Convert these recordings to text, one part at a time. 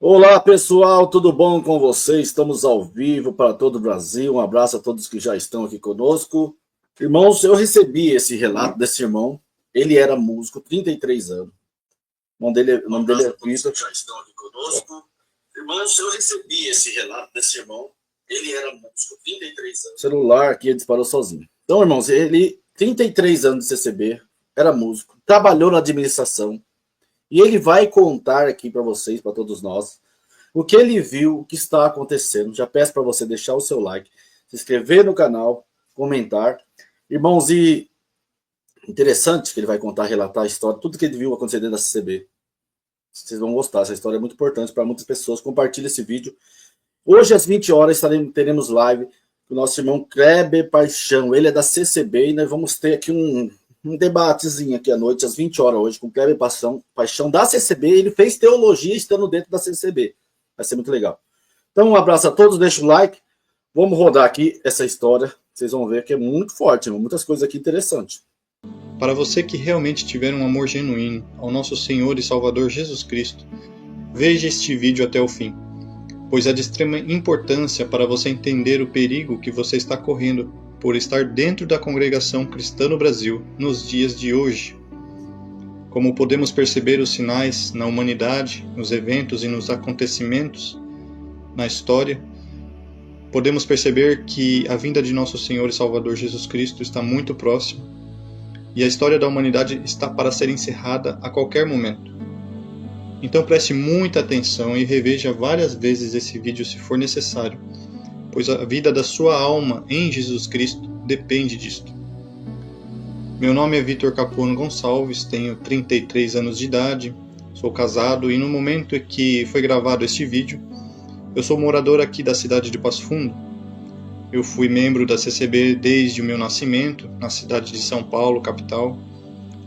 Olá pessoal, tudo bom com vocês? Estamos ao vivo para todo o Brasil. Um abraço a todos que já estão aqui conosco. Irmãos, eu recebi esse relato desse irmão. Ele era músico, 33 anos. O nome dele é Vitor. Já estão aqui conosco. Irmãos, eu recebi esse relato desse irmão. Ele era músico, 33 anos. O celular aqui ele disparou sozinho. Então, irmãos, ele, 33 anos de CCB, era músico, trabalhou na administração. E ele vai contar aqui para vocês, para todos nós, o que ele viu, o que está acontecendo. Já peço para você deixar o seu like, se inscrever no canal, comentar. Irmãos, e interessante que ele vai contar, relatar a história, tudo que ele viu acontecer dentro da CCB. Vocês vão gostar, essa história é muito importante para muitas pessoas. Compartilhe esse vídeo. Hoje, às 20 horas, teremos live com o nosso irmão Kleber Paixão. Ele é da CCB e nós vamos ter aqui um debatezinho aqui à noite, às 20 horas hoje, com o Kleber Paixão da CCB. Ele fez teologia estando dentro da CCB. Vai ser muito legal. Então, um abraço a todos, deixa o like. Vamos rodar aqui essa história. Vocês vão ver que é muito forte, irmão. Muitas coisas aqui interessantes. Para você que realmente tiver um amor genuíno ao nosso Senhor e Salvador Jesus Cristo, veja este vídeo até o fim, pois é de extrema importância para você entender o perigo que você está correndo por estar dentro da congregação cristã no Brasil nos dias de hoje. Como podemos perceber os sinais na humanidade, nos eventos e nos acontecimentos na história, podemos perceber que a vinda de nosso Senhor e Salvador Jesus Cristo está muito próxima e a história da humanidade está para ser encerrada a qualquer momento. Então preste muita atenção e reveja várias vezes esse vídeo se for necessário, pois a vida da sua alma em Jesus Cristo depende disto. Meu nome é Vitor Capuano Gonçalves, tenho 33 anos de idade, sou casado e no momento em que foi gravado este vídeo, eu sou morador aqui da cidade de Passo Fundo. Eu fui membro da CCB desde o meu nascimento, na cidade de São Paulo, capital,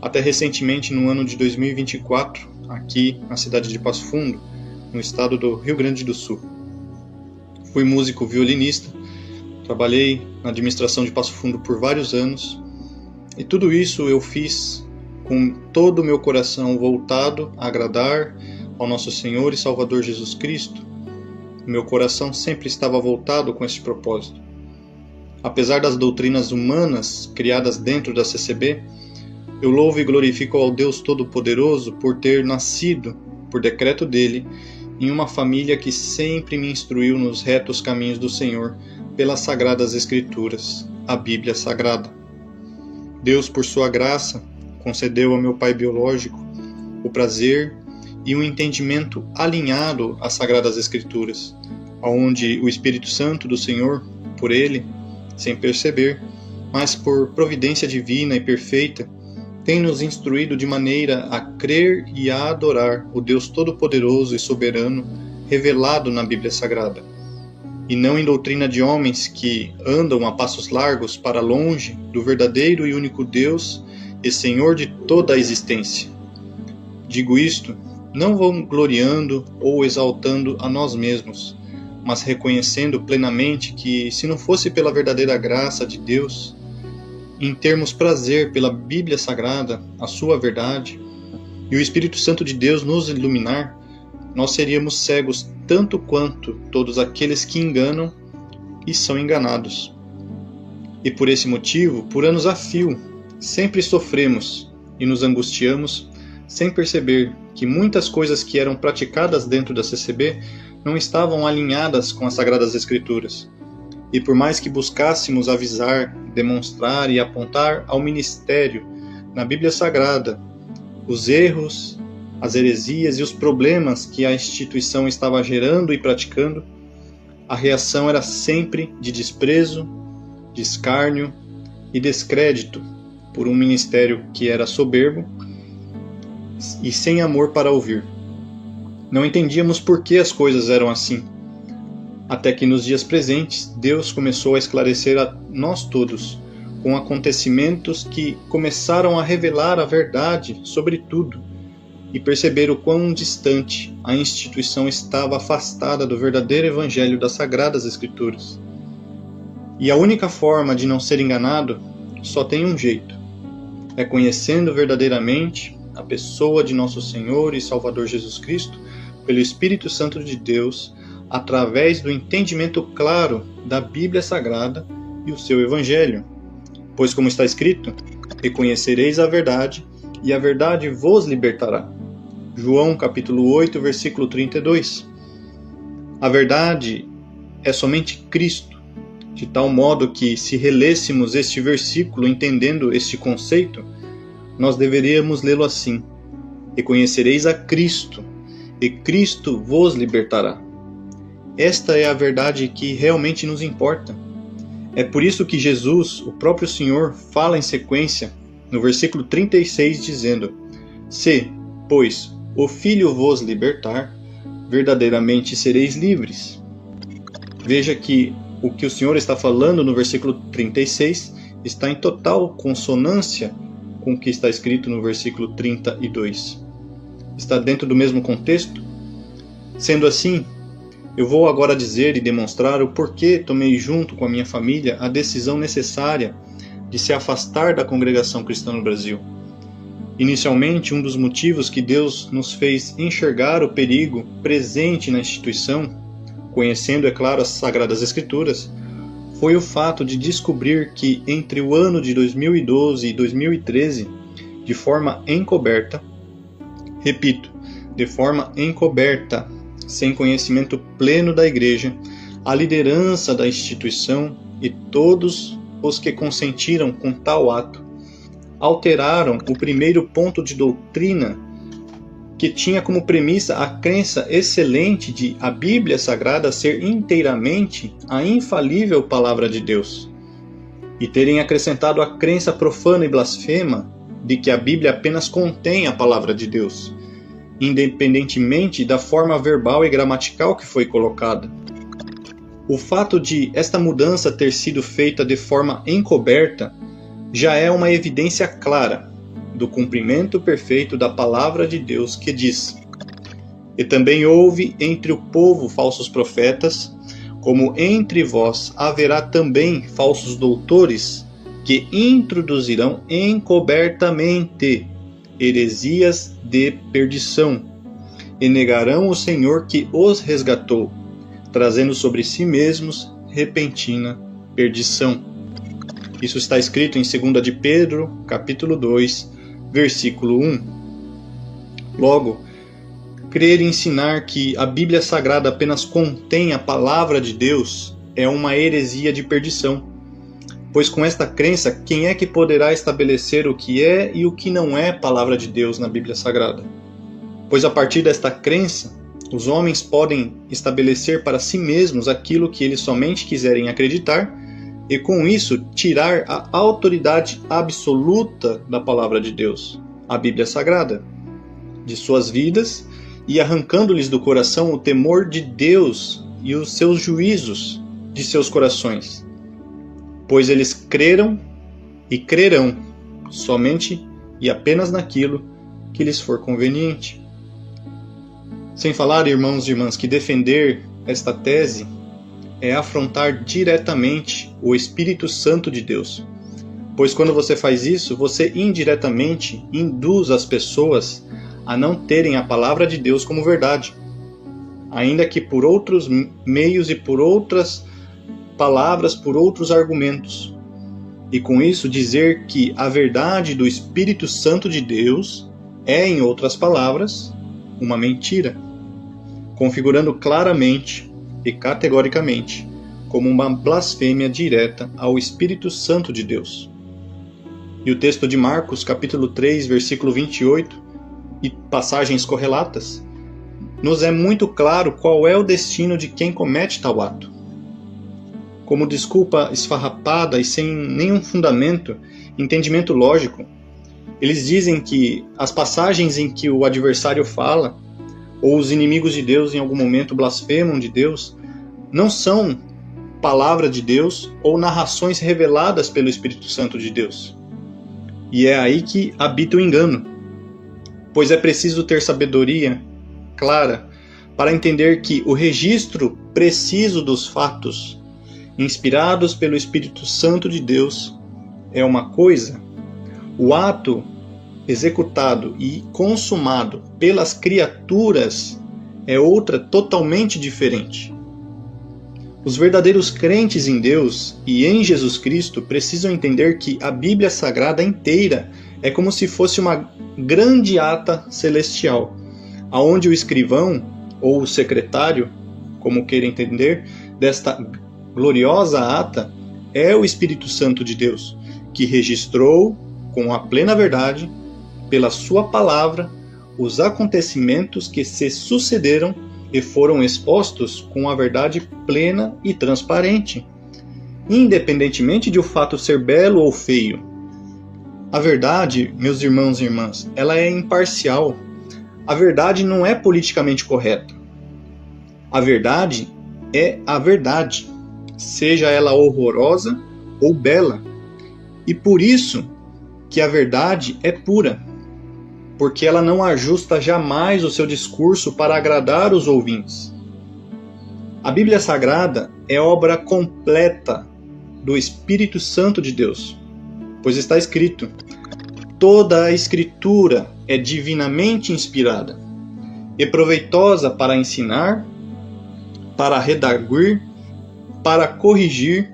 até recentemente no ano de 2024, aqui na cidade de Passo Fundo, no estado do Rio Grande do Sul. Fui músico violinista, trabalhei na administração de Passo Fundo por vários anos, e tudo isso eu fiz com todo o meu coração voltado a agradar ao nosso Senhor e Salvador Jesus Cristo. O meu coração sempre estava voltado com esse propósito. Apesar das doutrinas humanas criadas dentro da CCB, eu louvo e glorifico ao Deus Todo-Poderoso por ter nascido, por decreto dele, em uma família que sempre me instruiu nos retos caminhos do Senhor pelas Sagradas Escrituras, a Bíblia Sagrada. Deus, por sua graça, concedeu ao meu pai biológico o prazer e um entendimento alinhado às Sagradas Escrituras, onde o Espírito Santo do Senhor, por ele, sem perceber, mas por providência divina e perfeita, tem nos instruído de maneira a crer e a adorar o Deus Todo-Poderoso e Soberano revelado na Bíblia Sagrada, e não em doutrina de homens que andam a passos largos para longe do verdadeiro e único Deus e Senhor de toda a existência. Digo isto não vangloriando ou exaltando a nós mesmos, mas reconhecendo plenamente que, se não fosse pela verdadeira graça de Deus, em termos prazer pela Bíblia Sagrada, a sua verdade, e o Espírito Santo de Deus nos iluminar, nós seríamos cegos tanto quanto todos aqueles que enganam e são enganados. E por esse motivo, por anos a fio, sempre sofremos e nos angustiamos sem perceber que muitas coisas que eram praticadas dentro da CCB não estavam alinhadas com as Sagradas Escrituras. E por mais que buscássemos avisar, demonstrar e apontar ao ministério na Bíblia Sagrada os erros, as heresias e os problemas que a instituição estava gerando e praticando, a reação era sempre de desprezo, de escárnio e descrédito por um ministério que era soberbo e sem amor para ouvir. Não entendíamos por que as coisas eram assim, até que nos dias presentes Deus começou a esclarecer a nós todos com acontecimentos que começaram a revelar a verdade sobre tudo e perceber o quão distante a instituição estava afastada do verdadeiro evangelho das Sagradas Escrituras. E a única forma de não ser enganado só tem um jeito: é conhecendo verdadeiramente a pessoa de nosso Senhor e Salvador Jesus Cristo pelo Espírito Santo de Deus através do entendimento claro da Bíblia Sagrada e o seu Evangelho. Pois, como está escrito, reconhecereis a verdade, e a verdade vos libertará. João capítulo 8, versículo 32. A verdade é somente Cristo, de tal modo que, se relêssemos este versículo entendendo este conceito, nós deveríamos lê-lo assim: reconhecereis a Cristo, e Cristo vos libertará. Esta é a verdade que realmente nos importa. É por isso que Jesus, o próprio Senhor, fala em sequência, no versículo 36, dizendo: se, pois, o Filho vos libertar, verdadeiramente sereis livres. Veja que o que o Senhor está falando no versículo 36 está em total consonância com o que está escrito no versículo 32. Está dentro do mesmo contexto? Sendo assim, eu vou agora dizer e demonstrar o porquê tomei junto com a minha família a decisão necessária de se afastar da congregação cristã no Brasil. Inicialmente, um dos motivos que Deus nos fez enxergar o perigo presente na instituição, conhecendo, é claro, as Sagradas Escrituras, foi o fato de descobrir que entre o ano de 2012 e 2013, de forma encoberta, repito, de forma encoberta, sem conhecimento pleno da Igreja, a liderança da instituição e todos os que consentiram com tal ato alteraram o primeiro ponto de doutrina que tinha como premissa a crença excelente de a Bíblia Sagrada ser inteiramente a infalível Palavra de Deus, e terem acrescentado a crença profana e blasfema de que a Bíblia apenas contém a Palavra de Deus, independentemente da forma verbal e gramatical que foi colocada. O fato de esta mudança ter sido feita de forma encoberta já é uma evidência clara do cumprimento perfeito da palavra de Deus que diz: e também houve entre o povo falsos profetas, como entre vós haverá também falsos doutores, que introduzirão encobertamente heresias de perdição, e negarão o Senhor que os resgatou, trazendo sobre si mesmos repentina perdição. Isso está escrito em 2 de Pedro, capítulo 2, versículo 1. Logo, crer e ensinar que a Bíblia Sagrada apenas contém a palavra de Deus é uma heresia de perdição, pois com esta crença, quem é que poderá estabelecer o que é e o que não é palavra de Deus na Bíblia Sagrada? Pois a partir desta crença, os homens podem estabelecer para si mesmos aquilo que eles somente quiserem acreditar e com isso tirar a autoridade absoluta da palavra de Deus, a Bíblia Sagrada, de suas vidas e arrancando-lhes do coração o temor de Deus e os seus juízos de seus corações, pois eles creram e crerão somente e apenas naquilo que lhes for conveniente. Sem falar, irmãos e irmãs, que defender esta tese é afrontar diretamente o Espírito Santo de Deus, pois quando você faz isso, você indiretamente induz as pessoas a não terem a palavra de Deus como verdade, ainda que por outros meios e por outras palavras, por outros argumentos, e com isso dizer que a verdade do Espírito Santo de Deus é, em outras palavras, uma mentira, configurando claramente e categoricamente como uma blasfêmia direta ao Espírito Santo de Deus. E o texto de Marcos, capítulo 3, versículo 28, e passagens correlatas, nos é muito claro qual é o destino de quem comete tal ato. Como desculpa esfarrapada e sem nenhum fundamento, entendimento lógico, eles dizem que as passagens em que o adversário fala, ou os inimigos de Deus em algum momento blasfemam de Deus, não são palavra de Deus ou narrações reveladas pelo Espírito Santo de Deus. E é aí que habita o engano, pois é preciso ter sabedoria clara para entender que o registro preciso dos fatos, inspirados pelo Espírito Santo de Deus, é uma coisa, o ato executado e consumado pelas criaturas é outra totalmente diferente. Os verdadeiros crentes em Deus e em Jesus Cristo precisam entender que a Bíblia Sagrada inteira é como se fosse uma grande ata celestial, aonde o escrivão ou o secretário, como queira entender, desta gloriosa ata é o Espírito Santo de Deus, que registrou com a plena verdade, pela sua palavra, os acontecimentos que se sucederam e foram expostos com a verdade plena e transparente, independentemente de o fato ser belo ou feio. A verdade, meus irmãos e irmãs, ela é imparcial. A verdade não é politicamente correta. A verdade é a verdade, seja ela horrorosa ou bela. E por isso que a verdade é pura, porque ela não ajusta jamais o seu discurso para agradar os ouvintes. A Bíblia Sagrada é obra completa do Espírito Santo de Deus, pois está escrito: toda a Escritura é divinamente inspirada e proveitosa para ensinar, para redarguir, para corrigir,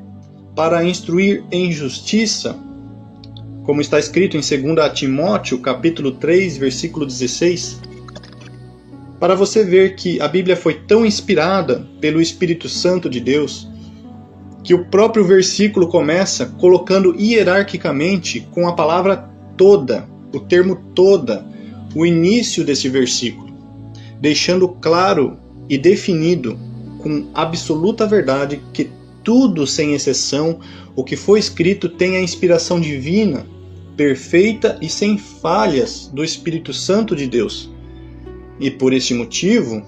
para instruir em justiça, como está escrito em 2 Timóteo, capítulo 3, versículo 16, para você ver que a Bíblia foi tão inspirada pelo Espírito Santo de Deus, que o próprio versículo começa colocando hierarquicamente com a palavra toda, o termo toda, o início desse versículo, deixando claro e definido com absoluta verdade que tudo, sem exceção, o que foi escrito tem a inspiração divina, perfeita e sem falhas do Espírito Santo de Deus. E por este motivo,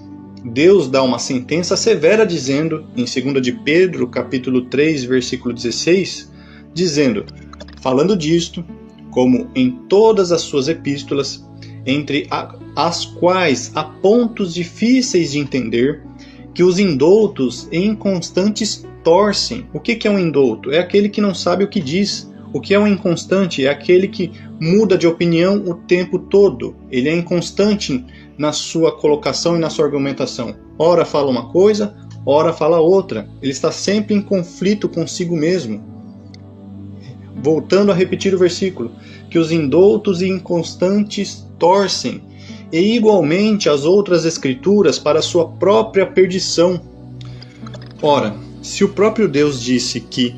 Deus dá uma sentença severa dizendo, em 2 de Pedro, capítulo 3, versículo 16, dizendo, falando disto, como em todas as suas epístolas, entre as quais há pontos difíceis de entender, que os indoutos e inconstantes torcem. O que é um indouto? É aquele que não sabe o que diz. O que é um inconstante? É aquele que muda de opinião o tempo todo. Ele é inconstante na sua colocação e na sua argumentação. Ora fala uma coisa, ora fala outra. Ele está sempre em conflito consigo mesmo. Voltando a repetir o versículo, que os indoutos e inconstantes torcem, e igualmente as outras escrituras para sua própria perdição. Ora, se o próprio Deus disse que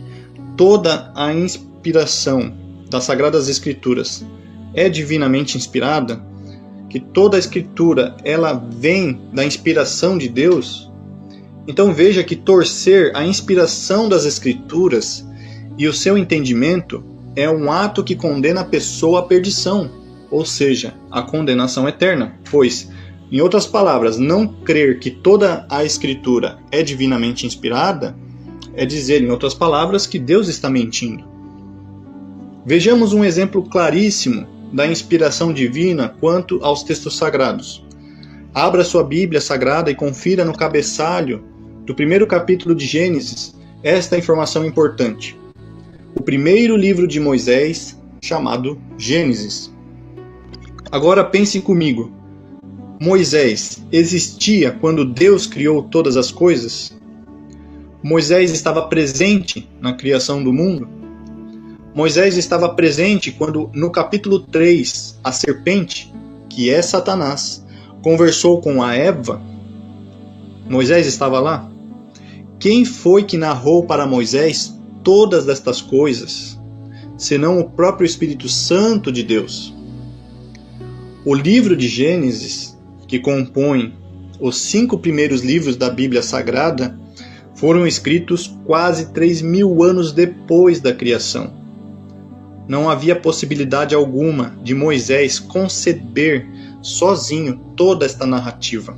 toda a inspiração das Sagradas Escrituras é divinamente inspirada, que toda a Escritura ela vem da inspiração de Deus, então veja que torcer a inspiração das Escrituras e o seu entendimento é um ato que condena a pessoa à perdição, ou seja, a condenação eterna, pois, em outras palavras, não crer que toda a Escritura é divinamente inspirada é dizer, em outras palavras, que Deus está mentindo. Vejamos um exemplo claríssimo da inspiração divina quanto aos textos sagrados. Abra sua Bíblia Sagrada e confira no cabeçalho do primeiro capítulo de Gênesis esta informação importante. O primeiro livro de Moisés, chamado Gênesis. Agora pensem comigo. Moisés existia quando Deus criou todas as coisas? Moisés estava presente na criação do mundo? Moisés estava presente quando, no capítulo 3, a serpente, que é Satanás, conversou com a Eva? Moisés estava lá? Quem foi que narrou para Moisés todas estas coisas, senão o próprio Espírito Santo de Deus? O livro de Gênesis, que compõe os 5 primeiros livros da Bíblia Sagrada, foram escritos quase 3.000 anos depois da criação. Não havia possibilidade alguma de Moisés conceber sozinho toda esta narrativa.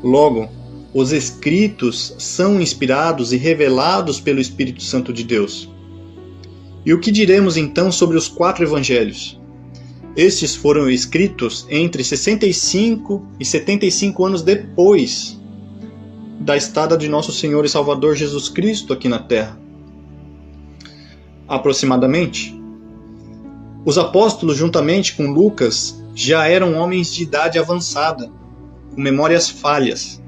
Logo, os escritos são inspirados e revelados pelo Espírito Santo de Deus. E o que diremos então sobre os 4 evangelhos? Estes foram escritos entre 65 e 75 anos depois da estada de nosso Senhor e Salvador Jesus Cristo aqui na Terra. Aproximadamente. Os apóstolos, juntamente com Lucas, já eram homens de idade avançada. com memórias falhas.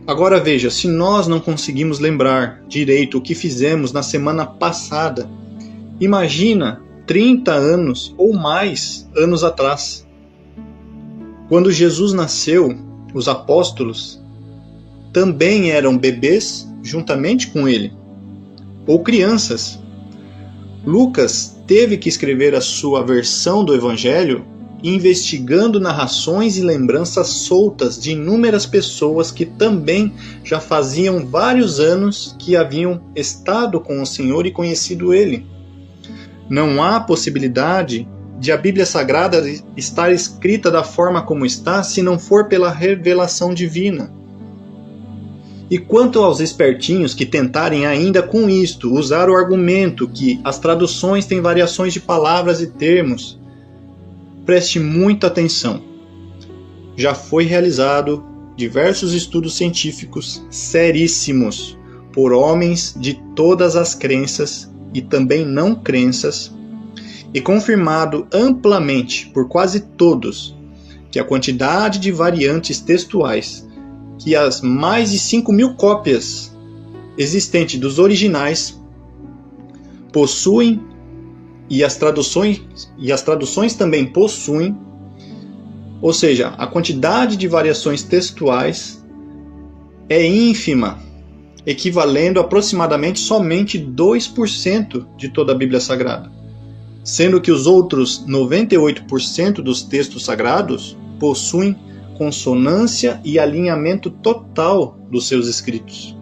Agora veja, se nós não conseguimos lembrar direito o que fizemos na semana passada, imagina 30 anos ou mais anos atrás. Quando Jesus nasceu, os apóstolos também eram bebês juntamente com ele, ou crianças. Lucas teve que escrever a sua versão do Evangelho investigando narrações e lembranças soltas de inúmeras pessoas que também já faziam vários anos que haviam estado com o Senhor e conhecido Ele. Não há possibilidade de a Bíblia Sagrada estar escrita da forma como está se não for pela revelação divina. E quanto aos espertinhos que tentarem ainda com isto usar o argumento que as traduções têm variações de palavras e termos, preste muita atenção. Já foi realizado diversos estudos científicos seríssimos por homens de todas as crenças e também não crenças, e confirmado amplamente por quase todos que a quantidade de variantes textuais, que as mais de 5.000 cópias existentes dos originais possuem, e as traduções também possuem, ou seja, a quantidade de variações textuais é ínfima, equivalendo aproximadamente somente 2% de toda a Bíblia Sagrada, sendo que os outros 98% dos textos sagrados possuem consonância e alinhamento total dos seus escritos.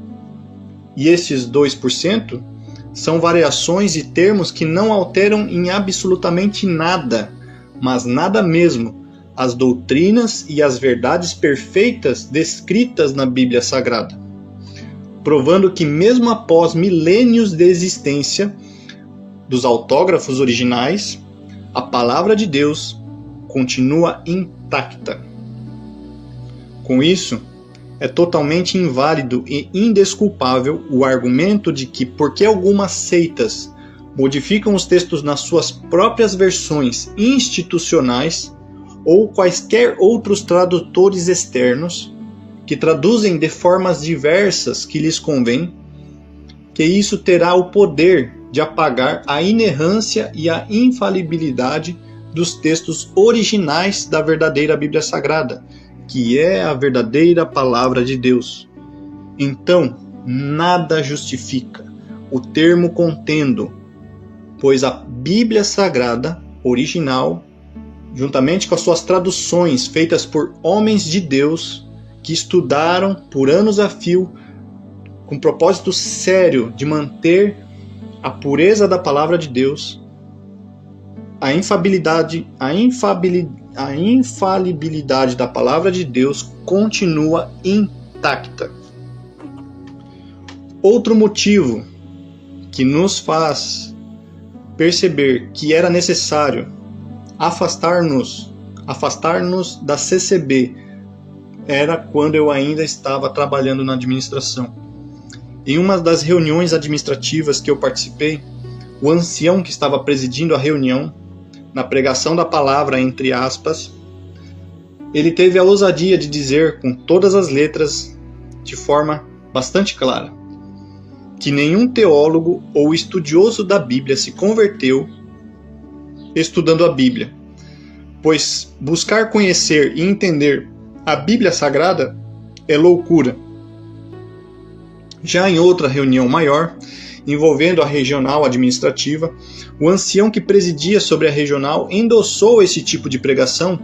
E esses 2% são variações de termos que não alteram em absolutamente nada, mas nada mesmo, as doutrinas e as verdades perfeitas descritas na Bíblia Sagrada, provando que mesmo após milênios de existência dos autógrafos originais, a palavra de Deus continua intacta. Com isso, é totalmente inválido e indesculpável o argumento de que, porque algumas seitas modificam os textos nas suas próprias versões institucionais ou quaisquer outros tradutores externos, que traduzem de formas diversas que lhes convém, que isso terá o poder de apagar a inerrância e a infalibilidade dos textos originais da verdadeira Bíblia Sagrada, que é a verdadeira palavra de Deus. Então, nada justifica o termo contendo, pois a Bíblia Sagrada original, juntamente com as suas traduções feitas por homens de Deus, que estudaram por anos a fio, com propósito sério de manter a pureza da palavra de Deus, a infalibilidade da palavra de Deus continua intacta. Outro motivo que nos faz perceber que era necessário afastar-nos da CCB era quando eu ainda estava trabalhando na administração. Em uma das reuniões administrativas que eu participei, o ancião que estava presidindo a reunião, na pregação da palavra, entre aspas, ele teve a ousadia de dizer com todas as letras, de forma bastante clara, que nenhum teólogo ou estudioso da Bíblia se converteu estudando a Bíblia, pois buscar conhecer e entender a Bíblia Sagrada é loucura. Já em outra reunião maior, envolvendo a regional administrativa, o ancião que presidia sobre a regional endossou esse tipo de pregação,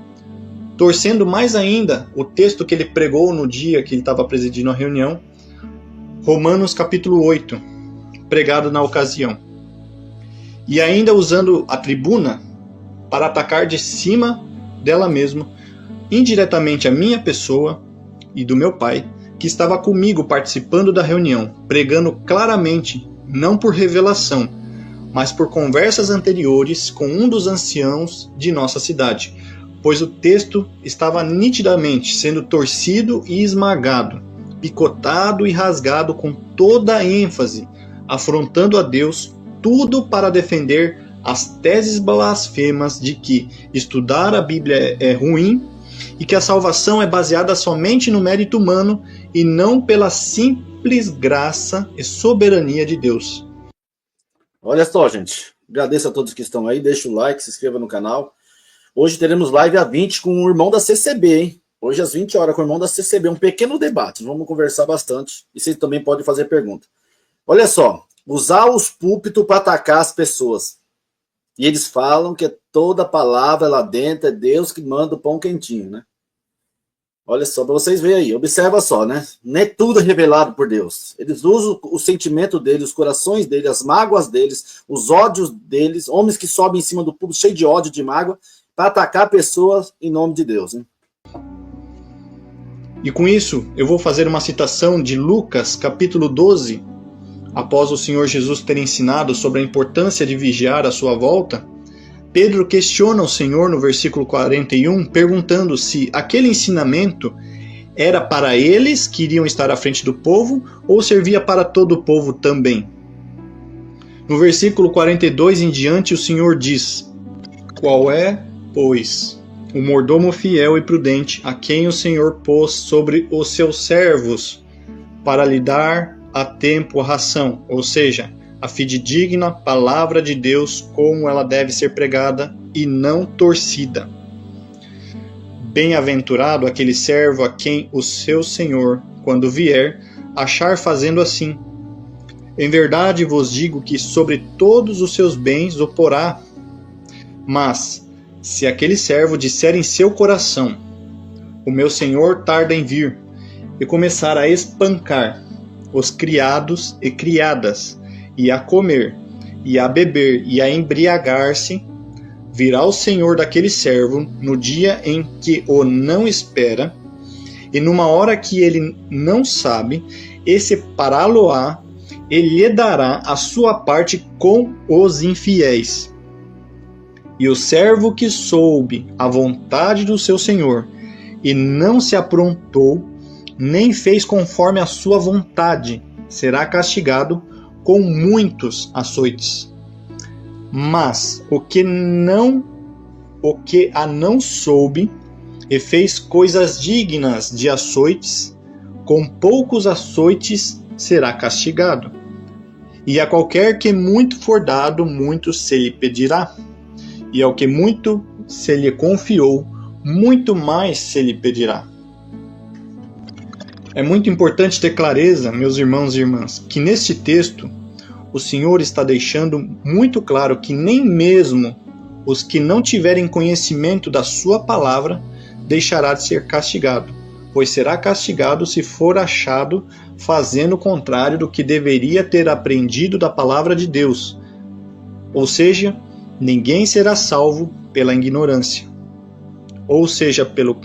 torcendo mais ainda o texto que ele pregou no dia que ele estava presidindo a reunião, Romanos capítulo 8, pregado na ocasião. E ainda usando a tribuna para atacar de cima dela mesma, indiretamente a minha pessoa e do meu pai, que estava comigo participando da reunião, pregando claramente, não por revelação, mas por conversas anteriores com um dos anciãos de nossa cidade, pois o texto estava nitidamente sendo torcido e esmagado, picotado e rasgado com toda a ênfase, afrontando a Deus, tudo para defender as teses blasfemas de que estudar a Bíblia é ruim e que a salvação é baseada somente no mérito humano e não pela simples graça e soberania de Deus. Olha só, gente. Agradeço a todos que estão aí. Deixa o like, se inscreva no canal. Hoje teremos live às 20 com o irmão da CCB, hein? Hoje às 20 horas com o irmão da CCB. Um pequeno debate. Vamos conversar bastante. E vocês também podem fazer pergunta. Olha só. Usar os púlpitos para atacar as pessoas. E eles falam que toda palavra lá dentro é Deus que manda o pão quentinho, né? Olha só, para vocês verem aí, observa só, né? Não é tudo revelado por Deus. Eles usam o sentimento deles, os corações deles, as mágoas deles, os ódios deles, homens que sobem em cima do público cheio de ódio, de mágoa, para atacar pessoas em nome de Deus, hein? E com isso, eu vou fazer uma citação de Lucas, capítulo 12. Após o Senhor Jesus ter ensinado sobre a importância de vigiar a sua volta, Pedro questiona o Senhor no versículo 41, perguntando se aquele ensinamento era para eles que iriam estar à frente do povo ou servia para todo o povo também. No versículo 42 em diante, o Senhor diz: qual é, pois, o mordomo fiel e prudente a quem o Senhor pôs sobre os seus servos para lhe dar a tempo a ração, ou seja, a fidedigna palavra de Deus como ela deve ser pregada e não torcida. Bem-aventurado aquele servo a quem o seu Senhor, quando vier, achar fazendo assim. Em verdade vos digo que sobre todos os seus bens o porá. Mas, se aquele servo disser em seu coração, o meu Senhor tarda em vir, e começar a espancar os criados e criadas, e a comer, e a beber, e a embriagar-se, virá o Senhor daquele servo no dia em que o não espera, e numa hora que ele não sabe, e separá-lo-á, e lhe dará a sua parte com os infiéis. E o servo que soube a vontade do seu Senhor, e não se aprontou, nem fez conforme a sua vontade, será castigado com muitos açoites. Mas o que a não soube e fez coisas dignas de açoites, com poucos açoites será castigado. E a qualquer que muito for dado, muito se lhe pedirá. E ao que muito se lhe confiou, muito mais se lhe pedirá. É muito importante ter clareza, meus irmãos e irmãs, que neste texto o Senhor está deixando muito claro que nem mesmo os que não tiverem conhecimento da sua palavra deixará de ser castigado, pois será castigado se for achado fazendo o contrário do que deveria ter aprendido da palavra de Deus. Ou seja, ninguém será salvo pela ignorância, ou seja, pelo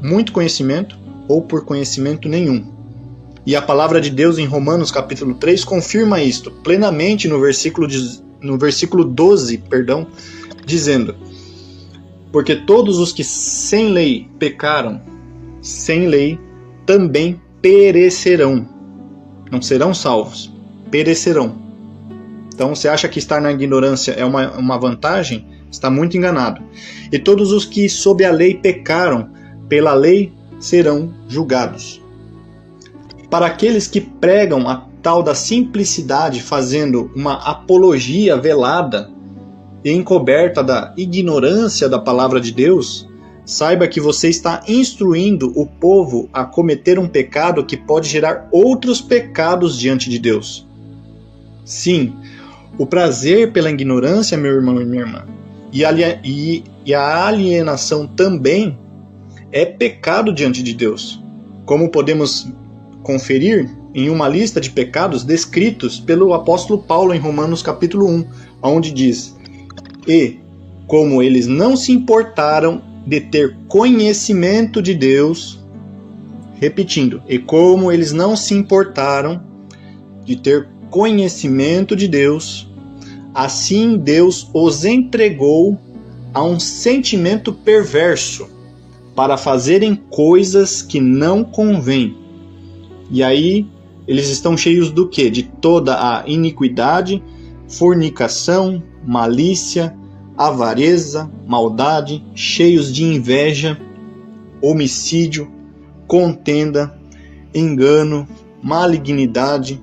muito conhecimento, ou por conhecimento nenhum. E a palavra de Deus em Romanos capítulo 3 confirma isto plenamente no versículo 12, dizendo: porque todos os que sem lei pecaram, sem lei também perecerão. Não serão salvos, perecerão. Então você acha que estar na ignorância é uma vantagem? Está muito enganado. E todos os que sob a lei pecaram, pela lei serão julgados. Para aqueles que pregam a tal da simplicidade, fazendo uma apologia velada e encoberta da ignorância da palavra de Deus, saiba que você está instruindo o povo a cometer um pecado que pode gerar outros pecados diante de Deus. Sim, o prazer pela ignorância, meu irmão e minha irmã, e a alienação também é pecado diante de Deus, como podemos conferir em uma lista de pecados descritos pelo apóstolo Paulo em Romanos capítulo 1, onde diz: e como eles não se importaram de ter conhecimento de Deus, repetindo, e como eles não se importaram de ter conhecimento de Deus, assim Deus os entregou a um sentimento perverso para fazerem coisas que não convêm. E aí eles estão cheios do quê? De toda a iniquidade, fornicação, malícia, avareza, maldade, cheios de inveja, homicídio, contenda, engano, malignidade,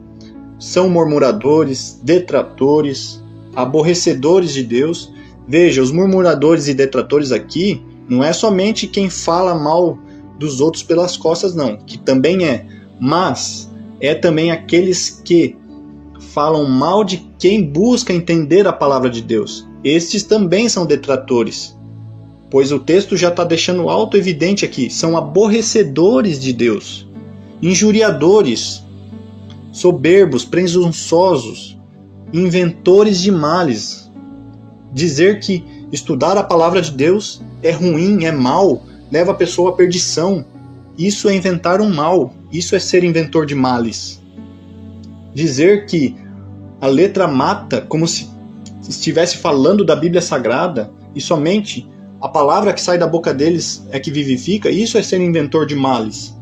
são murmuradores, detratores, aborrecedores de Deus. Veja, os murmuradores e detratores aqui não é somente quem fala mal dos outros pelas costas, não, que também é, mas é também aqueles que falam mal de quem busca entender a palavra de Deus. Estes também são detratores, pois o texto já está deixando auto-evidente aqui, são aborrecedores de Deus, injuriadores, soberbos, presunçosos, inventores de males. Dizer que estudar a palavra de Deus é ruim, é mal, leva a pessoa à perdição. Isso é inventar um mal, isso é ser inventor de males. Dizer que a letra mata, como se estivesse falando da Bíblia Sagrada, e somente a palavra que sai da boca deles é que vivifica, isso é ser inventor de males.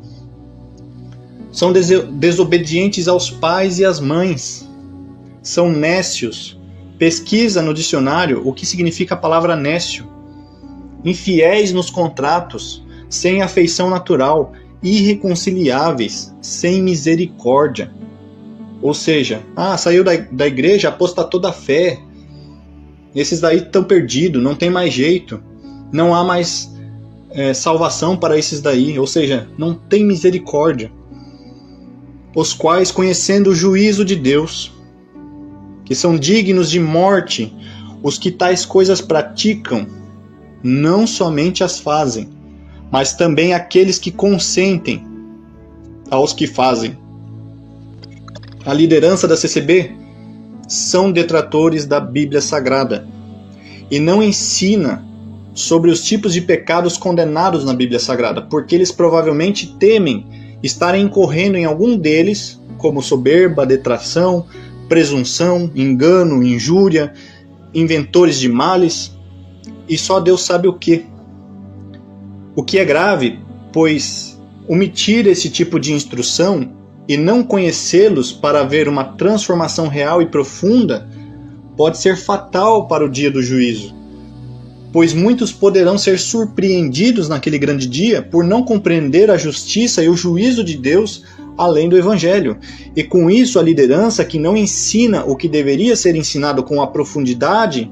São desobedientes aos pais e às mães. São nécios. Pesquisa no dicionário o que significa a palavra nécio. Infiéis nos contratos, sem afeição natural, irreconciliáveis, sem misericórdia. Ou seja, saiu da igreja, apostatou da fé. Esses daí estão perdidos, não tem mais jeito. Não há mais salvação para esses daí. Ou seja, não tem misericórdia. Os quais, conhecendo o juízo de Deus, que são dignos de morte, os que tais coisas praticam, não somente as fazem, mas também aqueles que consentem aos que fazem. A liderança da CCB são detratores da Bíblia Sagrada e não ensina sobre os tipos de pecados condenados na Bíblia Sagrada, porque eles provavelmente temem estarem incorrendo em algum deles, como soberba, detração, presunção, engano, injúria, inventores de males, e só Deus sabe o que. O que é grave, pois omitir esse tipo de instrução e não conhecê-los para ver uma transformação real e profunda pode ser fatal para o dia do juízo, pois muitos poderão ser surpreendidos naquele grande dia por não compreender a justiça e o juízo de Deus além do Evangelho. E com isso a liderança que não ensina o que deveria ser ensinado com a profundidade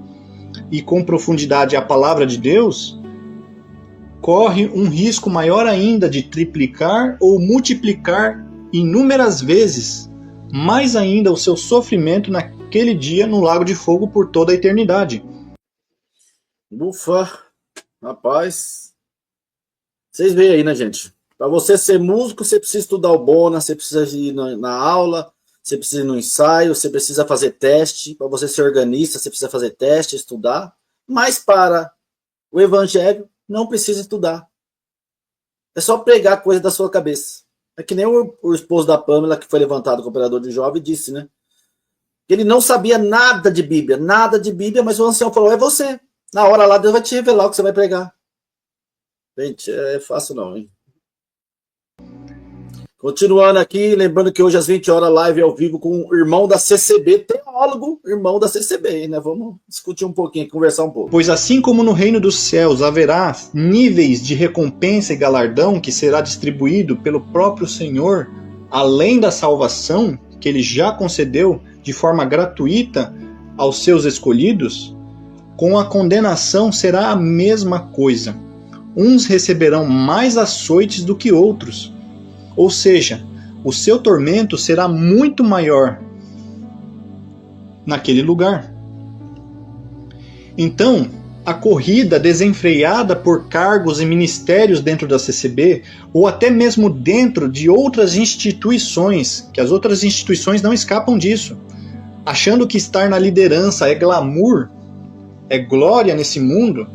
e com profundidade a palavra de Deus, corre um risco maior ainda de triplicar ou multiplicar inúmeras vezes mais ainda o seu sofrimento naquele dia no lago de fogo por toda a eternidade. Ufa, rapaz. Vocês veem aí, né, gente? Para você ser músico, você precisa estudar o Bona, você precisa ir na aula, você precisa ir no ensaio, você precisa fazer teste. Para você ser organista, você precisa fazer teste, estudar. Mas para o evangelho, não precisa estudar. É só pregar coisa da sua cabeça. É que nem o esposo da Pâmela, que foi levantado como operador de jovem, disse, né? Ele não sabia nada de Bíblia, mas o ancião falou, é você. Na hora lá, Deus vai te revelar o que você vai pregar. Gente, é fácil não, hein? Continuando aqui, lembrando que hoje às 20 horas live ao vivo com o irmão da CCB, teólogo, irmão da CCB, né? Vamos discutir um pouquinho, conversar um pouco. Pois assim como no reino dos céus haverá níveis de recompensa e galardão que será distribuído pelo próprio Senhor, além da salvação que ele já concedeu de forma gratuita aos seus escolhidos, com a condenação será a mesma coisa. Uns receberão mais açoites do que outros. Ou seja, o seu tormento será muito maior naquele lugar. Então, a corrida desenfreada por cargos e ministérios dentro da CCB, ou até mesmo dentro de outras instituições, que as outras instituições não escapam disso, achando que estar na liderança é glamour, é glória nesse mundo,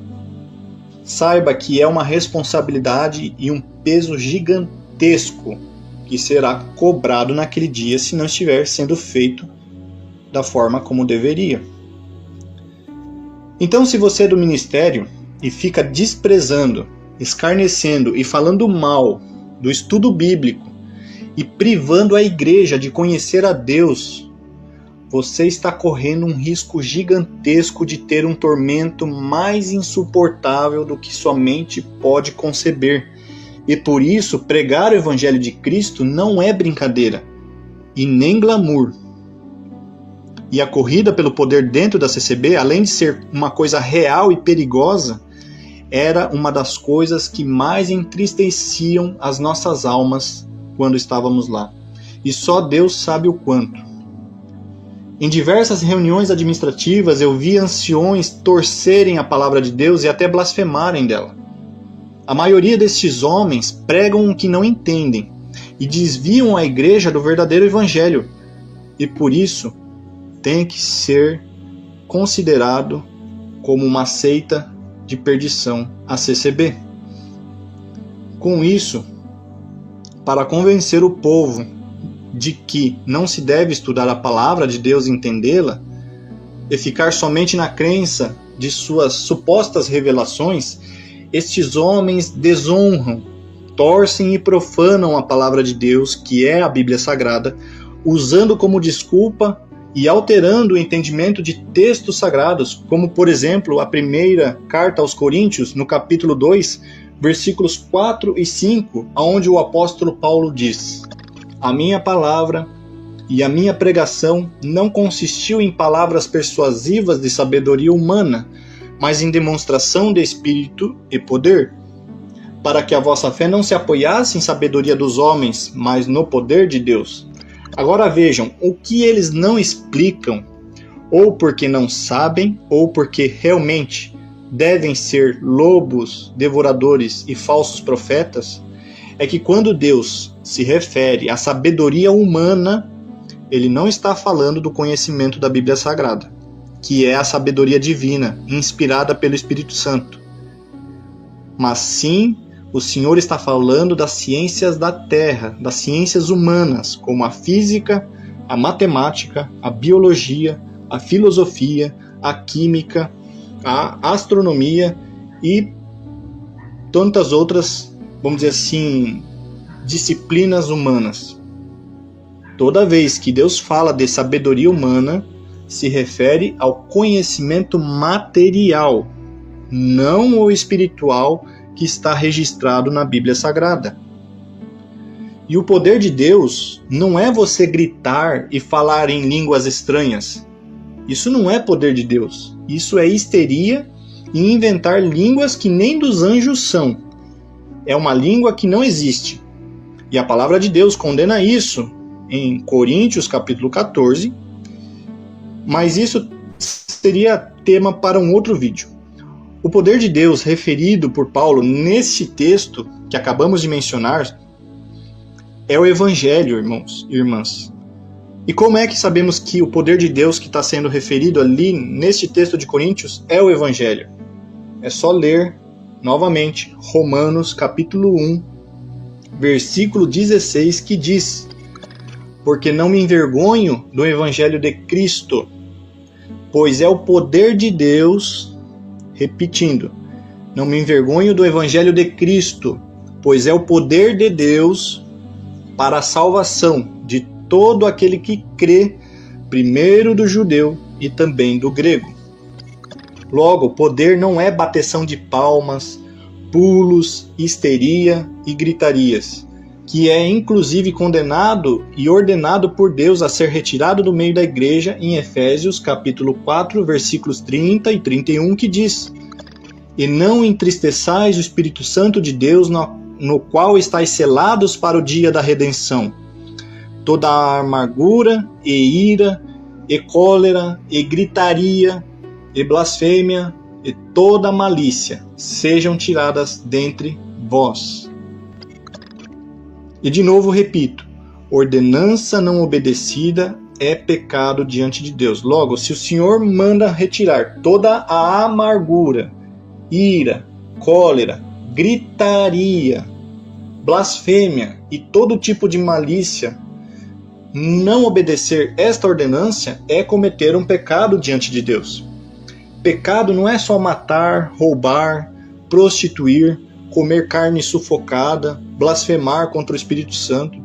saiba que é uma responsabilidade e um peso gigantesco que será cobrado naquele dia se não estiver sendo feito da forma como deveria. Então, se você é do ministério e fica desprezando, escarnecendo e falando mal do estudo bíblico e privando a igreja de conhecer a Deus, você está correndo um risco gigantesco de ter um tormento mais insuportável do que somente pode conceber. E por isso, pregar o Evangelho de Cristo não é brincadeira e nem glamour. E a corrida pelo poder dentro da CCB, além de ser uma coisa real e perigosa, era uma das coisas que mais entristeciam as nossas almas quando estávamos lá. E só Deus sabe o quanto. Em diversas reuniões administrativas, eu vi anciões torcerem a palavra de Deus e até blasfemarem dela. A maioria destes homens pregam o que não entendem e desviam a igreja do verdadeiro evangelho, e por isso tem que ser considerado como uma seita de perdição, a CCB. Com isso, para convencer o povo de que não se deve estudar a palavra de Deus e entendê-la, e ficar somente na crença de suas supostas revelações, estes homens desonram, torcem e profanam a palavra de Deus, que é a Bíblia Sagrada, usando como desculpa e alterando o entendimento de textos sagrados, como, por exemplo, a primeira carta aos Coríntios, no capítulo 2, versículos 4 e 5, onde o apóstolo Paulo diz: "A minha palavra e a minha pregação não consistiu em palavras persuasivas de sabedoria humana, mas em demonstração de espírito e poder, para que a vossa fé não se apoiasse em sabedoria dos homens, mas no poder de Deus." Agora vejam, o que eles não explicam, ou porque não sabem, ou porque realmente devem ser lobos, devoradores e falsos profetas, é que quando Deus se refere à sabedoria humana, ele não está falando do conhecimento da Bíblia Sagrada, que é a sabedoria divina, inspirada pelo Espírito Santo. Mas sim, o Senhor está falando das ciências da terra, das ciências humanas, como a física, a matemática, a biologia, a filosofia, a química, a astronomia e tantas outras, vamos dizer assim, disciplinas humanas. Toda vez que Deus fala de sabedoria humana, se refere ao conhecimento material, não o espiritual que está registrado na Bíblia Sagrada. E o poder de Deus não é você gritar e falar em línguas estranhas. Isso não é poder de Deus. Isso é histeria e inventar línguas que nem dos anjos são. É uma língua que não existe. E a palavra de Deus condena isso em Coríntios capítulo 14, mas isso seria tema para um outro vídeo. O poder de Deus referido por Paulo nesse texto que acabamos de mencionar é o Evangelho, irmãos e irmãs. E como é que sabemos que o poder de Deus que está sendo referido ali neste texto de Coríntios é o Evangelho? É só ler novamente Romanos capítulo 1, versículo 16, que diz: "Porque não me envergonho do Evangelho de Cristo, pois é o poder de Deus." Repetindo, não me envergonho do Evangelho de Cristo, pois é o poder de Deus para a salvação de todo aquele que crê, primeiro do judeu e também do grego. Logo, poder não é bateção de palmas, pulos, histeria e gritarias, que é inclusive condenado e ordenado por Deus a ser retirado do meio da igreja em Efésios capítulo 4, versículos 30 e 31, que diz: "E não entristeçais o Espírito Santo de Deus, no qual estáis selados para o dia da redenção. Toda a amargura e ira e cólera e gritaria e blasfêmia e toda malícia sejam tiradas dentre vós." E de novo repito, ordenança não obedecida é pecado diante de Deus. Logo, se o Senhor manda retirar toda a amargura, ira, cólera, gritaria, blasfêmia e todo tipo de malícia, não obedecer esta ordenança é cometer um pecado diante de Deus. Pecado não é só matar, roubar, prostituir, comer carne sufocada, blasfemar contra o Espírito Santo.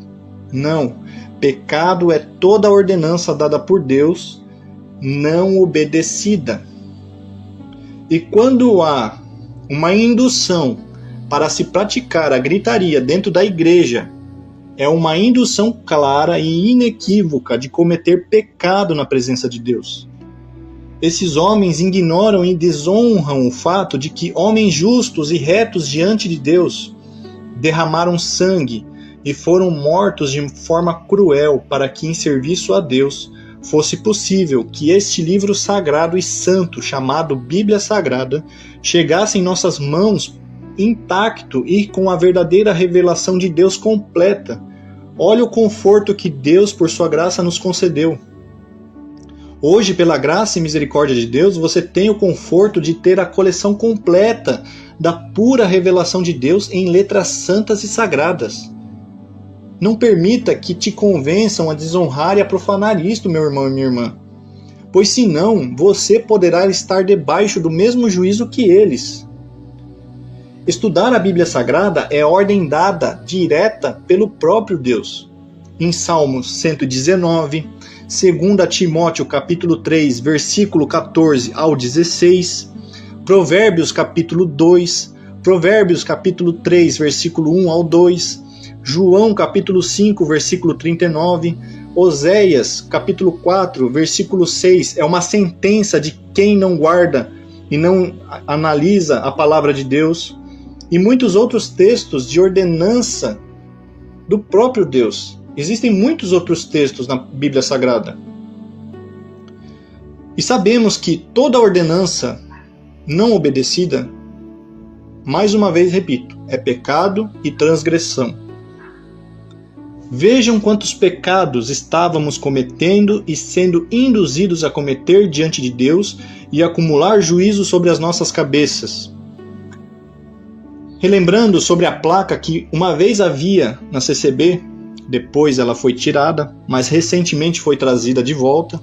Não. Pecado é toda a ordenança dada por Deus, não obedecida. E quando há uma indução para se praticar a gritaria dentro da igreja é uma indução clara e inequívoca de cometer pecado na presença de Deus. Esses homens ignoram e desonram o fato de que homens justos e retos diante de Deus derramaram sangue e foram mortos de forma cruel para que, em serviço a Deus, fosse possível que este livro sagrado e santo, chamado Bíblia Sagrada, chegasse em nossas mãos intacto e com a verdadeira revelação de Deus completa. Olha o conforto que Deus, por sua graça, nos concedeu. Hoje, pela graça e misericórdia de Deus, você tem o conforto de ter a coleção completa da pura revelação de Deus em letras santas e sagradas. Não permita que te convençam a desonrar e a profanar isto, meu irmão e minha irmã, pois senão você poderá estar debaixo do mesmo juízo que eles. Estudar a Bíblia Sagrada é ordem dada direta pelo próprio Deus. Em Salmos 119, 2 Timóteo capítulo 3, versículo 14 ao 16, Provérbios capítulo 2, Provérbios capítulo 3, versículo 1 ao 2, João capítulo 5, versículo 39, Oséias capítulo 4, versículo 6, é uma sentença de quem não guarda e não analisa a palavra de Deus, e muitos outros textos de ordenança do próprio Deus. Existem muitos outros textos na Bíblia Sagrada. E sabemos que toda ordenança não obedecida, mais uma vez repito, é pecado e transgressão. Vejam quantos pecados estávamos cometendo e sendo induzidos a cometer diante de Deus e acumular juízo sobre as nossas cabeças. Relembrando sobre a placa que uma vez havia na CCB, depois ela foi tirada, mas recentemente foi trazida de volta,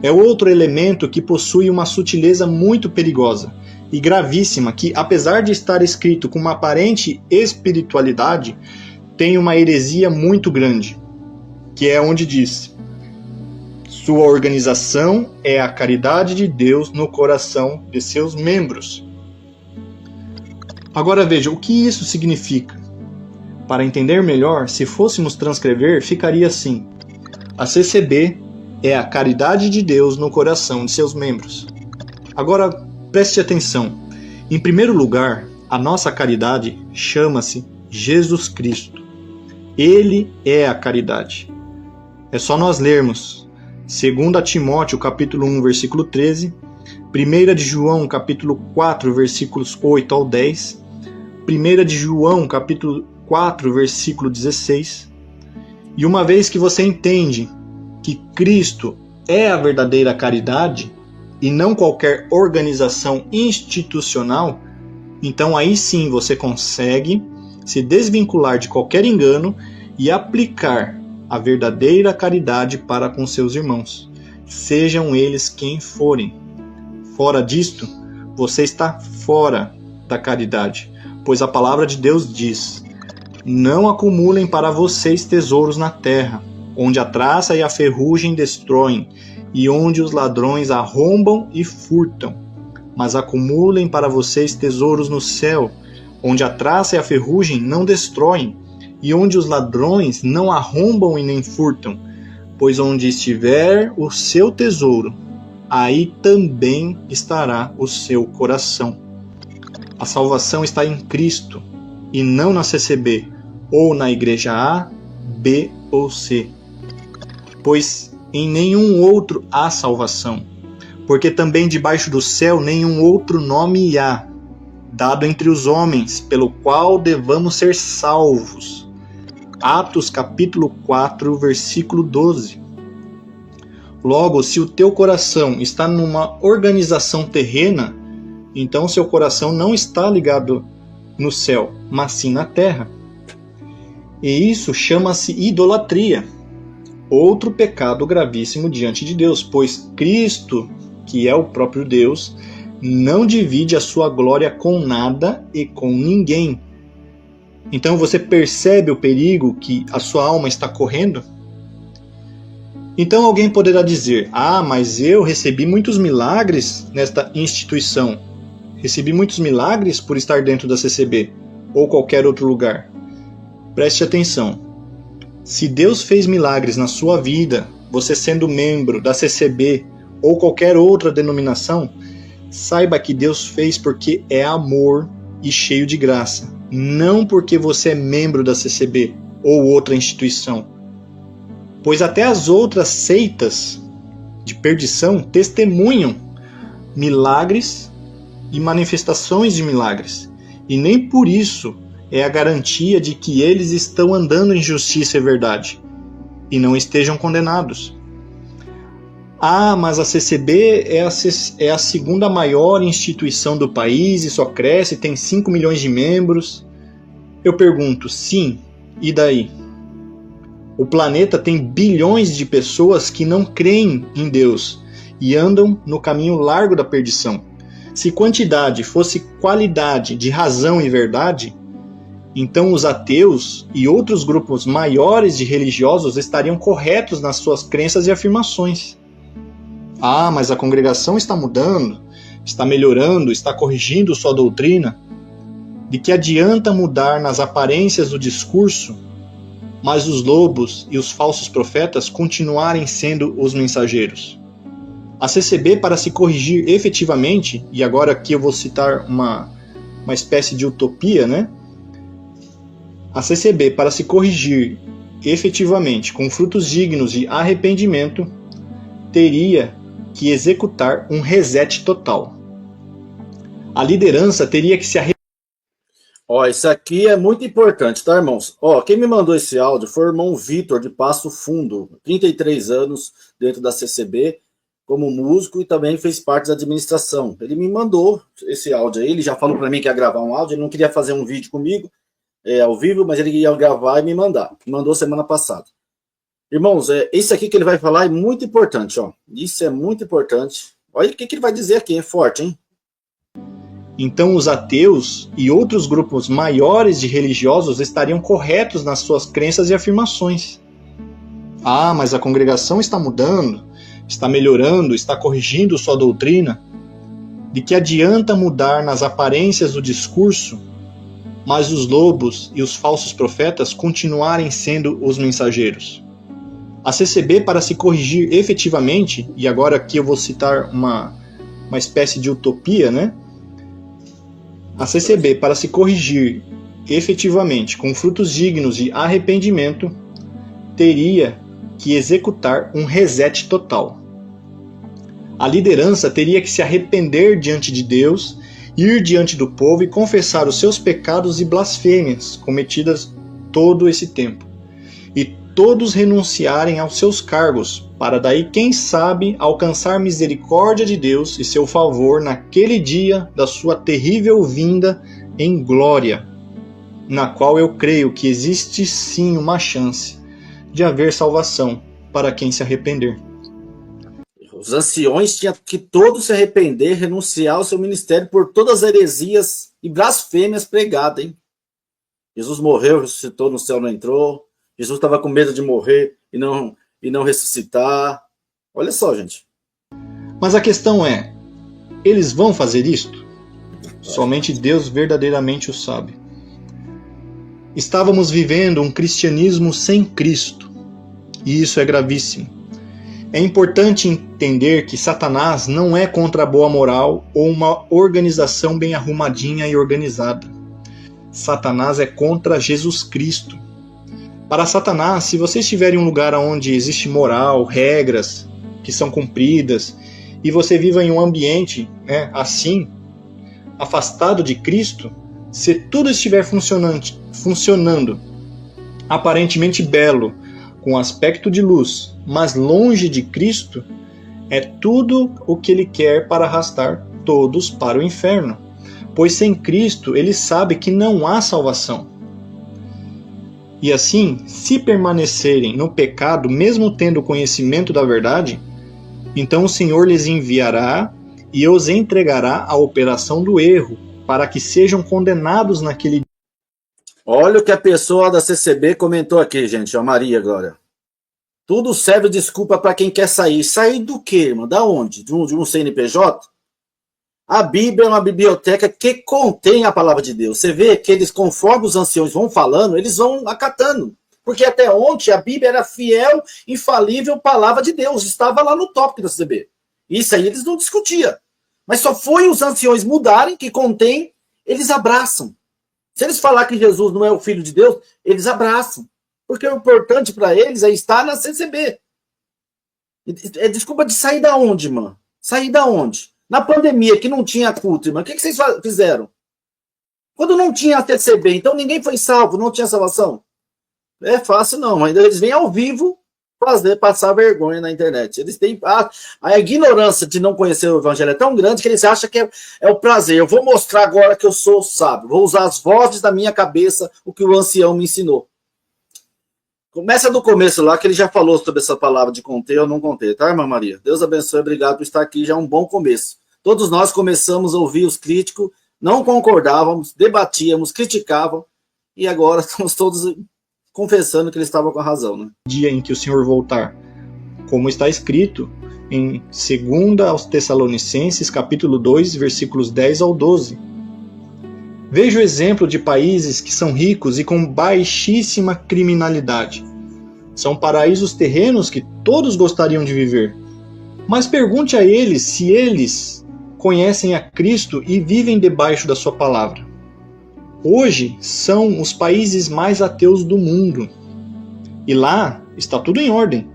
é outro elemento que possui uma sutileza muito perigosa e gravíssima, que apesar de estar escrito com uma aparente espiritualidade, tem uma heresia muito grande, que é onde diz: sua organização é a caridade de Deus no coração de seus membros. Agora veja, o que isso significa? Para entender melhor, se fôssemos transcrever, ficaria assim: a CCB é a caridade de Deus no coração de seus membros. Agora, preste atenção. Em primeiro lugar, a nossa caridade chama-se Jesus Cristo. Ele é a caridade. É só nós lermos 2 Timóteo capítulo 1, versículo 13, 1 de João capítulo 4, versículos 8 ao 10, 1 de João capítulo 4, versículo 16. E uma vez que você entende que Cristo é a verdadeira caridade e não qualquer organização institucional, então aí sim você consegue se desvincular de qualquer engano e aplicar a verdadeira caridade para com seus irmãos, sejam eles quem forem. Fora disto, você está fora da caridade, pois a palavra de Deus diz: não acumulem para vocês tesouros na terra, onde a traça e a ferrugem destroem, e onde os ladrões arrombam e furtam, mas acumulem para vocês tesouros no céu, onde a traça e a ferrugem não destroem, e onde os ladrões não arrombam e nem furtam, pois onde estiver o seu tesouro, aí também estará o seu coração. A salvação está em Cristo, e não na CCB, ou na igreja A, B ou C. Pois em nenhum outro há salvação, porque também debaixo do céu nenhum outro nome há, dado entre os homens, pelo qual devamos ser salvos. Atos capítulo 4, versículo 12. Logo, se o teu coração está numa organização terrena, então seu coração não está ligado no céu, mas sim na terra. E isso chama-se idolatria, outro pecado gravíssimo diante de Deus, pois Cristo, que é o próprio Deus, não divide a sua glória com nada e com ninguém. Então você percebe o perigo que a sua alma está correndo? Então alguém poderá dizer: mas eu recebi muitos milagres nesta instituição. Recebi muitos milagres por estar dentro da CCB. ou qualquer outro lugar. Preste atenção. Se Deus fez milagres na sua vida, você sendo membro da CCB ou qualquer outra denominação, saiba que Deus fez porque é amor e cheio de graça, não porque você é membro da CCB ou outra instituição. Pois até as outras seitas de perdição testemunham milagres e manifestações de milagres, e nem por isso é a garantia de que eles estão andando em justiça e verdade, e não estejam condenados. Ah, mas a CCB é a segunda maior instituição do país e só cresce, tem 5 milhões de membros. Eu pergunto, sim, e daí? O planeta tem bilhões de pessoas que não creem em Deus e andam no caminho largo da perdição. Se quantidade fosse qualidade de razão e verdade, então os ateus e outros grupos maiores de religiosos estariam corretos nas suas crenças e afirmações. Ah, mas a congregação está mudando, está melhorando, está corrigindo sua doutrina. De que adianta mudar nas aparências do discurso, mas os lobos e os falsos profetas continuarem sendo os mensageiros? A CCB, para se corrigir efetivamente, e agora aqui eu vou citar uma espécie de utopia, né? A CCB, para se corrigir efetivamente com frutos dignos de arrependimento, teria que executar um reset total. A liderança teria que se arrepender. Ó, isso aqui é muito importante, tá, irmãos? Ó, quem me mandou esse áudio foi o irmão Vitor, de Passo Fundo, 33 anos dentro da CCB, como músico, e também fez parte da administração. Ele me mandou esse áudio aí, ele já falou para mim que ia gravar um áudio, ele não queria fazer um vídeo comigo, ao vivo, mas ele ia gravar e me mandar. Me mandou semana passada. Irmãos, isso aqui que ele vai falar é muito importante, ó. Isso é muito importante. Olha o que ele vai dizer aqui, é forte, hein? Então os ateus e outros grupos maiores de religiosos estariam corretos nas suas crenças e afirmações. Ah, mas a congregação está mudando, está melhorando, está corrigindo sua doutrina. De que adianta mudar nas aparências do discurso, mas os lobos e os falsos profetas continuarem sendo os mensageiros? A CCB, para se corrigir efetivamente, e agora aqui eu vou citar uma espécie de utopia, né? A CCB, para se corrigir efetivamente com frutos dignos de arrependimento, teria que executar um reset total. A liderança teria que se arrepender diante de Deus, ir diante do povo e confessar os seus pecados e blasfêmias cometidas todo esse tempo. E todos renunciarem aos seus cargos, para daí, quem sabe, alcançar misericórdia de Deus e seu favor naquele dia da sua terrível vinda em glória, na qual eu creio que existe sim uma chance de haver salvação para quem se arrepender. Os anciões tinham que todos se arrepender, renunciar ao seu ministério por todas as heresias e blasfêmias pregadas, hein? Jesus morreu, ressuscitou, no céu não entrou. Jesus estava com medo de morrer e não ressuscitar. Olha só, gente. Mas a questão é, eles vão fazer isto? Somente Deus verdadeiramente o sabe. Estávamos vivendo um cristianismo sem Cristo, e isso é gravíssimo. É importante entender que Satanás não é contra a boa moral ou uma organização bem arrumadinha e organizada. Satanás é contra Jesus Cristo. Para Satanás, se você estiver em um lugar onde existe moral, regras que são cumpridas, e você viva em um ambiente assim, afastado de Cristo, se tudo estiver funcionando aparentemente belo, com aspecto de luz, mas longe de Cristo, é tudo o que ele quer para arrastar todos para o inferno. Pois sem Cristo, ele sabe que não há salvação. E assim, se permanecerem no pecado, mesmo tendo conhecimento da verdade, então o Senhor lhes enviará e os entregará à operação do erro, para que sejam condenados naquele dia. Olha o que a pessoa da CCB comentou aqui, gente, a Maria agora. Tudo serve desculpa para quem quer sair. Sair do quê, irmão? Da onde? De um CNPJ? A Bíblia é uma biblioteca que contém a palavra de Deus. Você vê que eles, conforme os anciões vão falando, eles vão acatando. Porque até ontem a Bíblia era fiel, infalível palavra de Deus. Estava lá no tópico da CB. Isso aí eles não discutiam. Mas só foi os anciões mudarem, que contém, eles abraçam. Se eles falar que Jesus não é o Filho de Deus, eles abraçam. Porque o importante para eles é estar na CCB. É desculpa de sair da onde, mano? Sair da onde? Na pandemia, que não tinha culto, irmão, o que vocês fizeram? Quando não tinha a CCB, então ninguém foi salvo, não tinha salvação? É fácil não, mas eles vêm ao vivo passar vergonha na internet. Eles têm a ignorância de não conhecer o evangelho é tão grande que eles acham que é o prazer. Eu vou mostrar agora que eu sou sábio, vou usar as vozes da minha cabeça, o que o ancião me ensinou. Começa do começo lá, que ele já falou sobre essa palavra de conter ou não conter, tá, irmã Maria? Deus abençoe, obrigado por estar aqui, já é um bom começo. Todos nós começamos a ouvir os críticos, não concordávamos, debatíamos, criticavam, e agora estamos todos confessando que ele estava com a razão, né? Dia em que o Senhor voltar, como está escrito em 2 aos Tessalonicenses, capítulo 2, versículos 10 ao 12. Veja o exemplo de países que são ricos e com baixíssima criminalidade. São paraísos terrenos que todos gostariam de viver. Mas pergunte a eles se eles conhecem a Cristo e vivem debaixo da sua palavra. Hoje são os países mais ateus do mundo. E lá está tudo em ordem.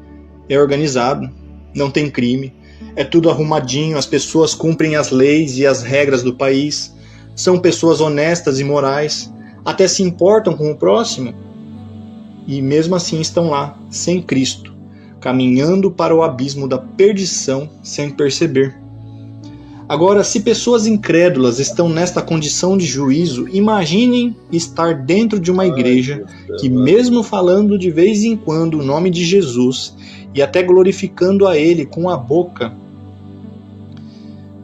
É organizado, não tem crime, é tudo arrumadinho, as pessoas cumprem as leis e as regras do país. São pessoas honestas e morais, até se importam com o próximo. E mesmo assim estão lá, sem Cristo, caminhando para o abismo da perdição sem perceber. Agora, se pessoas incrédulas estão nesta condição de juízo, imaginem estar dentro de uma igreja que, mesmo falando de vez em quando o nome de Jesus e até glorificando a Ele com a boca,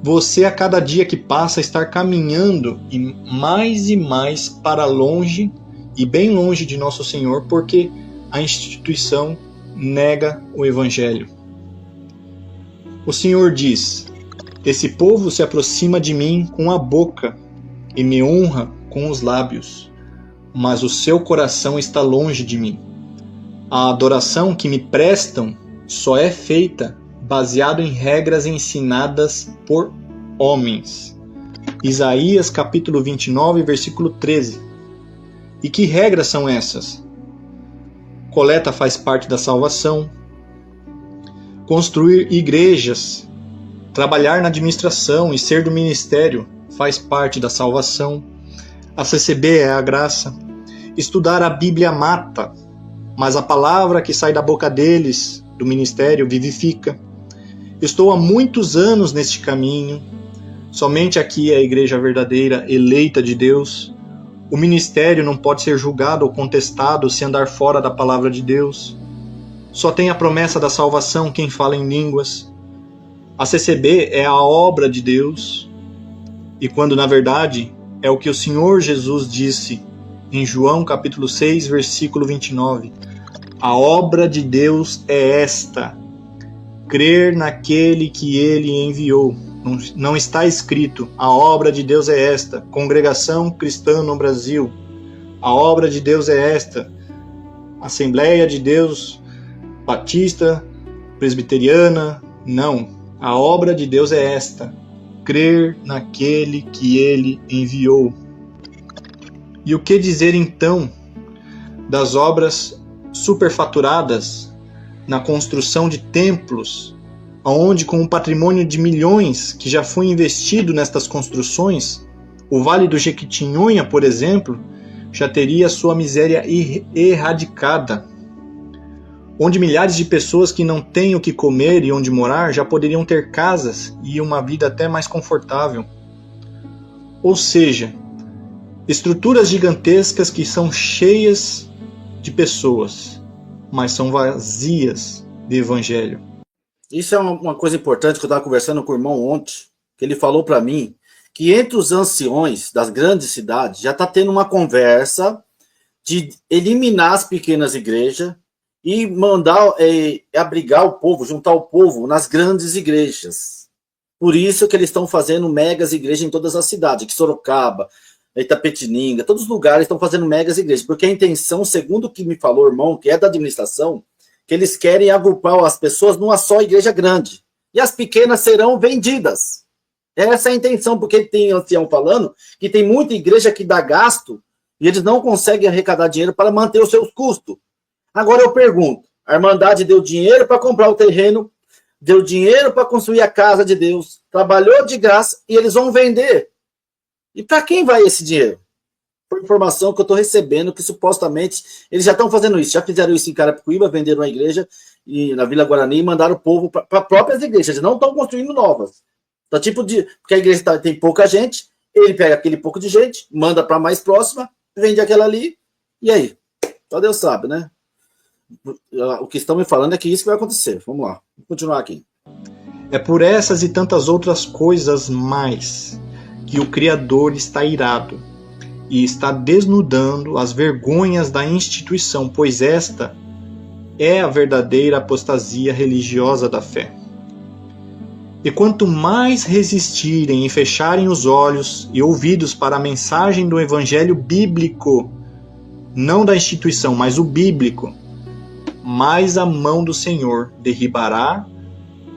você, a cada dia que passa, está caminhando e mais para longe e bem longe de Nosso Senhor, porque a instituição nega o Evangelho. O Senhor diz: esse povo se aproxima de mim com a boca e me honra com os lábios, mas o seu coração está longe de mim. A adoração que me prestam só é feita baseado em regras ensinadas por homens. Isaías capítulo 29, versículo 13. E que regras são essas? Coleta faz parte da salvação. Construir igrejas, trabalhar na administração e ser do ministério faz parte da salvação. A CCB é a graça. Estudar a Bíblia mata, mas a palavra que sai da boca deles, do ministério, vivifica. Estou há muitos anos neste caminho. Somente aqui é a igreja verdadeira, eleita de Deus. O ministério não pode ser julgado ou contestado se andar fora da palavra de Deus. Só tem a promessa da salvação quem fala em línguas. A CCB é a obra de Deus. E quando, na verdade, é o que o Senhor Jesus disse em João capítulo 6, versículo 29. A obra de Deus é esta: crer naquele que ele enviou. Não está escrito, a obra de Deus é esta, congregação cristã no Brasil. A obra de Deus é esta, Assembleia de Deus Batista, Presbiteriana. Não, a obra de Deus é esta, crer naquele que ele enviou. E o que dizer então das obras superfaturadas na construção de templos, onde, com um patrimônio de milhões que já foi investido nestas construções, o Vale do Jequitinhonha, por exemplo, já teria sua miséria erradicada, onde milhares de pessoas que não têm o que comer e onde morar já poderiam ter casas e uma vida até mais confortável. Ou seja, estruturas gigantescas que são cheias de pessoas, mas são vazias de evangelho. Isso é uma coisa importante que eu estava conversando com o irmão ontem, que ele falou para mim que entre os anciões das grandes cidades já está tendo uma conversa de eliminar as pequenas igrejas e mandar abrigar o povo, juntar o povo nas grandes igrejas. Por isso que eles estão fazendo megas igrejas em todas as cidades, aqui Sorocaba, Itapetininga, todos os lugares estão fazendo megas igrejas, porque a intenção, segundo o que me falou o irmão, que é da administração, que eles querem agrupar as pessoas numa só igreja grande, e as pequenas serão vendidas. Essa é a intenção, porque tem ancião falando que tem muita igreja que dá gasto, e eles não conseguem arrecadar dinheiro para manter os seus custos. Agora eu pergunto, a Irmandade deu dinheiro para comprar o terreno, deu dinheiro para construir a casa de Deus, trabalhou de graça e eles vão vender. E para quem vai esse dinheiro? Por informação que eu estou recebendo, que supostamente eles já estão fazendo isso. Já fizeram isso em Carapicuíba, venderam uma igreja e, na Vila Guarani e mandaram o povo para próprias igrejas. Eles não estão construindo novas. Então, porque a igreja tem pouca gente, ele pega aquele pouco de gente, manda para a mais próxima, vende aquela ali, e aí? Só Deus sabe, né? O que estão me falando é que isso vai acontecer. Vamos lá, vou continuar aqui. É por essas e tantas outras coisas mais que o Criador está irado e está desnudando as vergonhas da instituição, pois esta é a verdadeira apostasia religiosa da fé. E quanto mais resistirem e fecharem os olhos e ouvidos para a mensagem do evangelho bíblico, não da instituição, mas o bíblico, mais a mão do Senhor derribará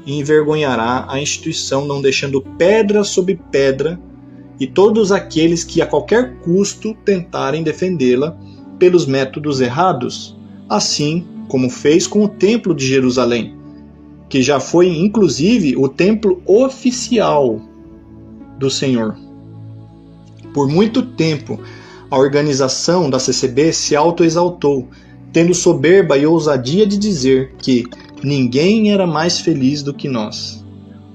e envergonhará a instituição, não deixando pedra sobre pedra, e todos aqueles que a qualquer custo tentarem defendê-la pelos métodos errados, assim como fez com o Templo de Jerusalém, que já foi inclusive o templo oficial do Senhor. Por muito tempo, a organização da CCB se autoexaltou, tendo soberba e ousadia de dizer que ninguém era mais feliz do que nós.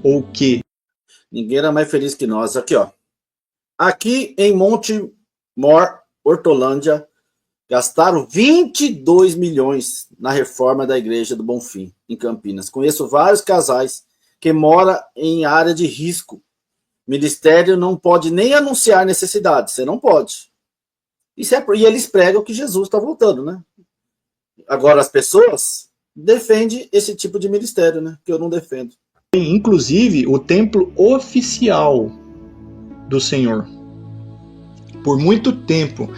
Ou que ninguém era mais feliz que nós. Aqui, ó. Aqui em Monte Mor, Hortolândia, gastaram 22 milhões na reforma da Igreja do Bonfim, em Campinas. Conheço vários casais que moram em área de risco. O ministério não pode nem anunciar necessidade. Você não pode. E eles pregam que Jesus está voltando, né? Agora as pessoas defendem esse tipo de ministério, né? Que eu não defendo. Inclusive o templo oficial do Senhor. Por muito tempo,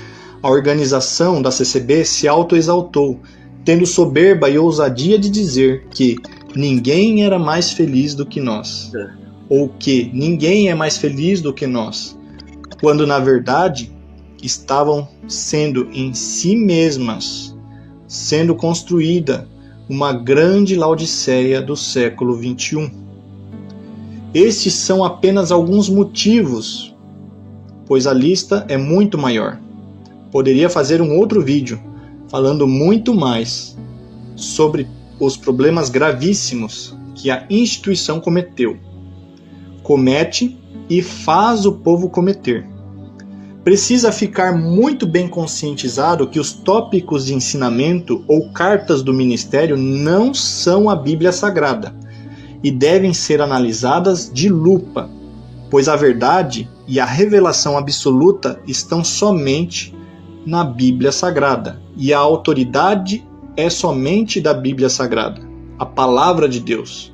a organização da CCB se autoexaltou, tendo soberba e ousadia de dizer que ninguém era mais feliz do que nós. Ou que ninguém é mais feliz do que nós. Quando, na verdade, estavam sendo em si mesmas, sendo construída uma grande Laodiceia do século XXI. Estes são apenas alguns motivos, pois a lista é muito maior. Poderia fazer um outro vídeo falando muito mais sobre os problemas gravíssimos que a instituição cometeu, comete e faz o povo cometer. Precisa ficar muito bem conscientizado que os tópicos de ensinamento ou cartas do ministério não são a Bíblia Sagrada e devem ser analisadas de lupa, pois a verdade e a revelação absoluta estão somente na Bíblia Sagrada e a autoridade é somente da Bíblia Sagrada, a Palavra de Deus.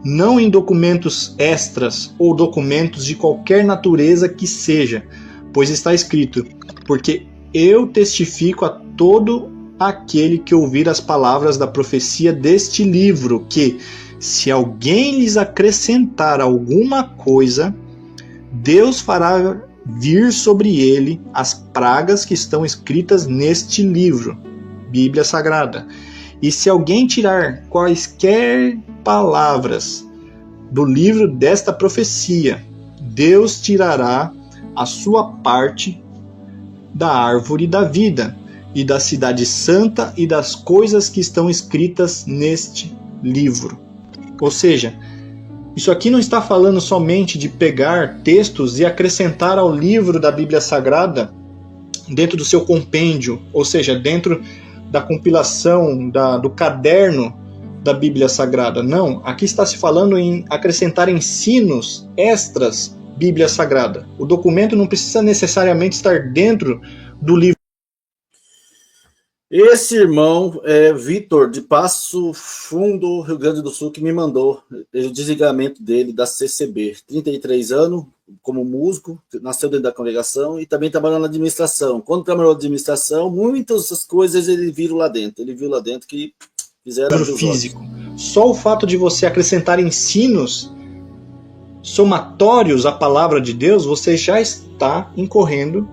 Não em documentos extras ou documentos de qualquer natureza que seja, pois está escrito, porque eu testifico a todo aquele que ouvir as palavras da profecia deste livro, que, se alguém lhes acrescentar alguma coisa, Deus fará vir sobre ele as pragas que estão escritas neste livro, Bíblia Sagrada. E se alguém tirar quaisquer palavras do livro desta profecia, Deus tirará a sua parte da árvore da vida e da cidade santa e das coisas que estão escritas neste livro. Ou seja, isso aqui não está falando somente de pegar textos e acrescentar ao livro da Bíblia Sagrada dentro do seu compêndio, ou seja, dentro da compilação do caderno da Bíblia Sagrada. Não, aqui está se falando em acrescentar ensinos extras Bíblia Sagrada. O documento não precisa necessariamente estar dentro do livro. Esse irmão é Vitor, de Passo Fundo, Rio Grande do Sul, que me mandou o desligamento dele da CCB. 33 anos, como músico, nasceu dentro da congregação e também trabalhou na administração. Quando trabalhou na administração, muitas das coisas ele viu lá dentro. Ele viu lá dentro que fizeram abrir os olhos. Físico. Só o fato de você acrescentar ensinos somatórios à palavra de Deus, você já está incorrendo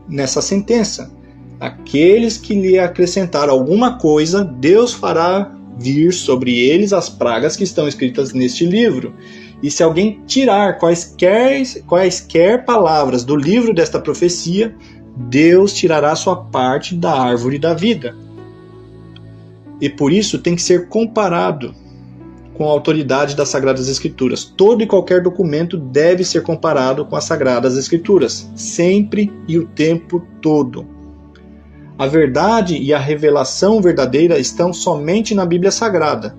nessa sentença. Aqueles que lhe acrescentar alguma coisa, Deus fará vir sobre eles as pragas que estão escritas neste livro. E se alguém tirar quaisquer palavras do livro desta profecia, Deus tirará sua parte da árvore da vida. E por isso tem que ser comparado com a autoridade das Sagradas Escrituras. Todo e qualquer documento deve ser comparado com as Sagradas Escrituras, sempre e o tempo todo. A verdade e a revelação verdadeira estão somente na Bíblia Sagrada,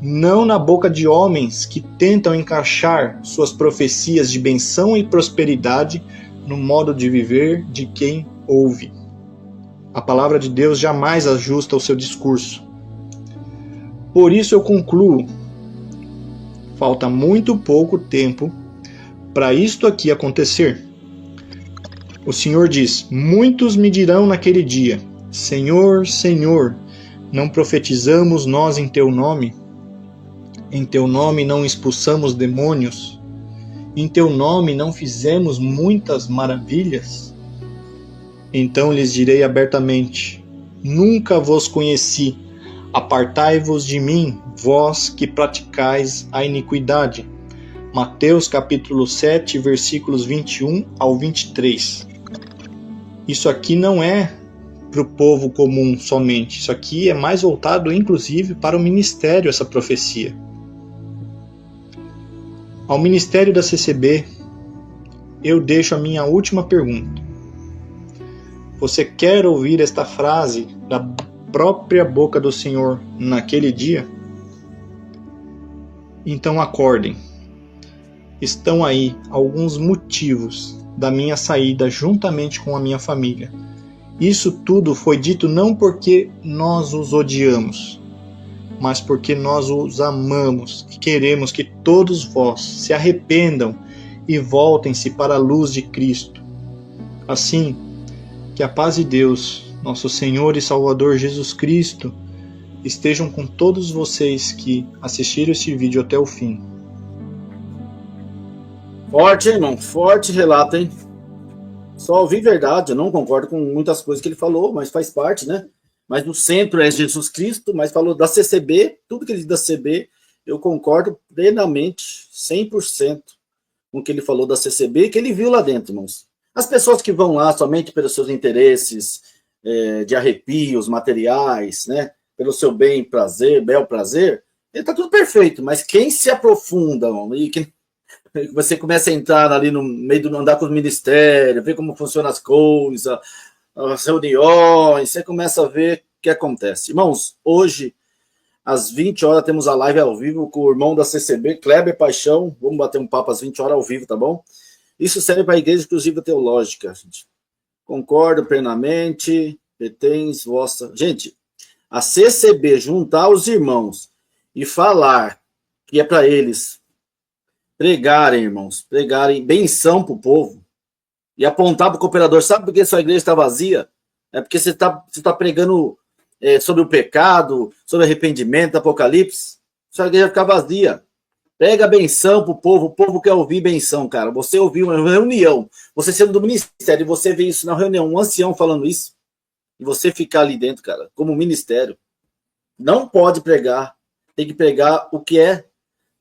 não na boca de homens que tentam encaixar suas profecias de benção e prosperidade no modo de viver de quem ouve. A palavra de Deus jamais ajusta o seu discurso. Por isso eu concluo, falta muito pouco tempo para isto aqui acontecer. O Senhor diz: muitos me dirão naquele dia: Senhor, Senhor, não profetizamos nós em teu nome? Em teu nome não expulsamos demônios? Em teu nome não fizemos muitas maravilhas? Então lhes direi abertamente: nunca vos conheci. Apartai-vos de mim, vós que praticais a iniquidade. Mateus capítulo 7, versículos 21 ao 23. Isso aqui não é para o povo comum somente. Isso aqui é mais voltado, inclusive, para o ministério, essa profecia. Ao ministério da CCB, eu deixo a minha última pergunta. Você quer ouvir esta frase da própria boca do Senhor naquele dia? Então acordem. Estão aí alguns motivos da minha saída juntamente com a minha família. Isso tudo foi dito não porque nós os odiamos, mas porque nós os amamos e queremos que todos vós se arrependam e voltem-se para a luz de Cristo. Assim, que a paz de Deus, nosso Senhor e Salvador Jesus Cristo, estejam com todos vocês que assistiram este vídeo até o fim. Forte, irmão, forte relato, hein? Só ouvi verdade, eu não concordo com muitas coisas que ele falou, mas faz parte, né? Mas no centro é Jesus Cristo, mas falou da CCB, tudo que ele diz da CCB, eu concordo plenamente, 100% com o que ele falou da CCB, que ele viu lá dentro, irmãos. As pessoas que vão lá somente pelos seus interesses de arrepios materiais, né? Pelo seu bel prazer, ele tá tudo perfeito, mas quem se aprofunda, irmão, e que você começa a entrar ali no meio do andar com os ministérios, ver como funcionam as coisas, as reuniões, você começa a ver o que acontece. Irmãos, hoje, às 20 horas, temos a live ao vivo com o irmão da CCB, Kleber Paixão. Vamos bater um papo às 20 horas ao vivo, tá bom? Isso serve para a Igreja Exclusiva Teológica, gente. Concordo plenamente, petens, vossa... Gente, a CCB juntar os irmãos e falar que é para eles pregarem, irmãos, pregarem benção para o povo e apontar para o cooperador. Sabe por que sua igreja está vazia? É porque você tá pregando sobre o pecado, sobre arrependimento, apocalipse. Sua igreja fica vazia. Prega benção para o povo quer ouvir benção, cara. Você ouviu uma reunião, você sendo do ministério, e você vê isso na reunião, um ancião falando isso, e você ficar ali dentro, cara, como ministério. Não pode pregar, tem que pregar o que é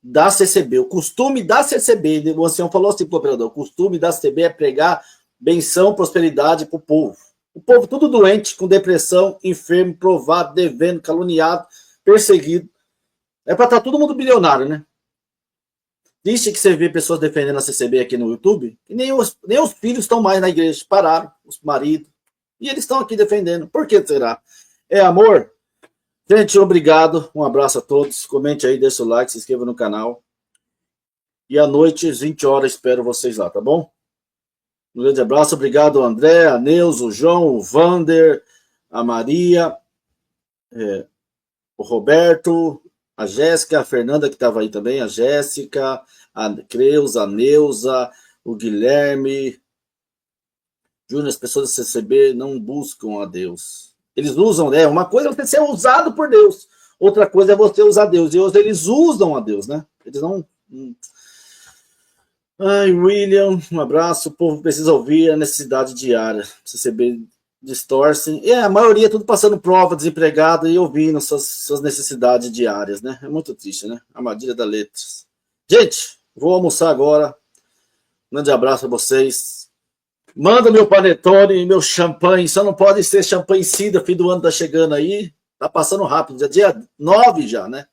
da CCB, o costume da CCB, o ancião falou assim para o operador, o costume da CCB é pregar benção, prosperidade para o povo. O povo tudo doente, com depressão, enfermo, provado, devendo, caluniado, perseguido. É para estar todo mundo bilionário, né? Triste que você vê pessoas defendendo a CCB aqui no YouTube, e nem os filhos estão mais na igreja, pararam, os maridos, e eles estão aqui defendendo. Por que será? É amor? Gente, obrigado, um abraço a todos, comente aí, deixa o like, se inscreva no canal. E à noite, às 20 horas, espero vocês lá, tá bom? Um grande abraço, obrigado André, a Neuza, o João, o Vander, a Maria, o Roberto, a Jéssica, a Fernanda que estava aí também, a Jéssica, a Creuza, a Neuza, o Guilherme. Júnior, as pessoas do CCB não buscam a Deus. Eles usam, uma coisa é você ser usado por Deus, outra coisa é você usar Deus. E hoje eles usam a Deus, né? Eles não... Ai, William, um abraço. O povo precisa ouvir a necessidade diária. CCB distorcem. A maioria tudo passando prova, desempregado e ouvindo suas necessidades diárias, né? É muito triste, né? Armadilha da letras. Gente, vou almoçar agora. Um grande abraço a vocês. Manda meu panetone e meu champanhe. Só não pode ser champanhe cidra, fim do ano tá chegando aí. Tá passando rápido, já dia 9 já, né?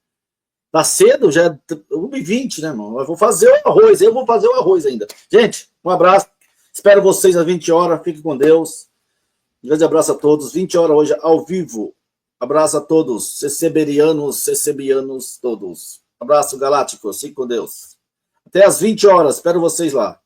Tá cedo, já é 1h20, né, irmão? Eu vou fazer o arroz ainda. Gente, um abraço. Espero vocês às 20 horas. Fiquem com Deus. Um grande abraço a todos. 20 horas hoje, ao vivo. Abraço a todos. CCBianos todos. Abraço, Galácticos. Fiquem com Deus. Até às 20 horas. Espero vocês lá.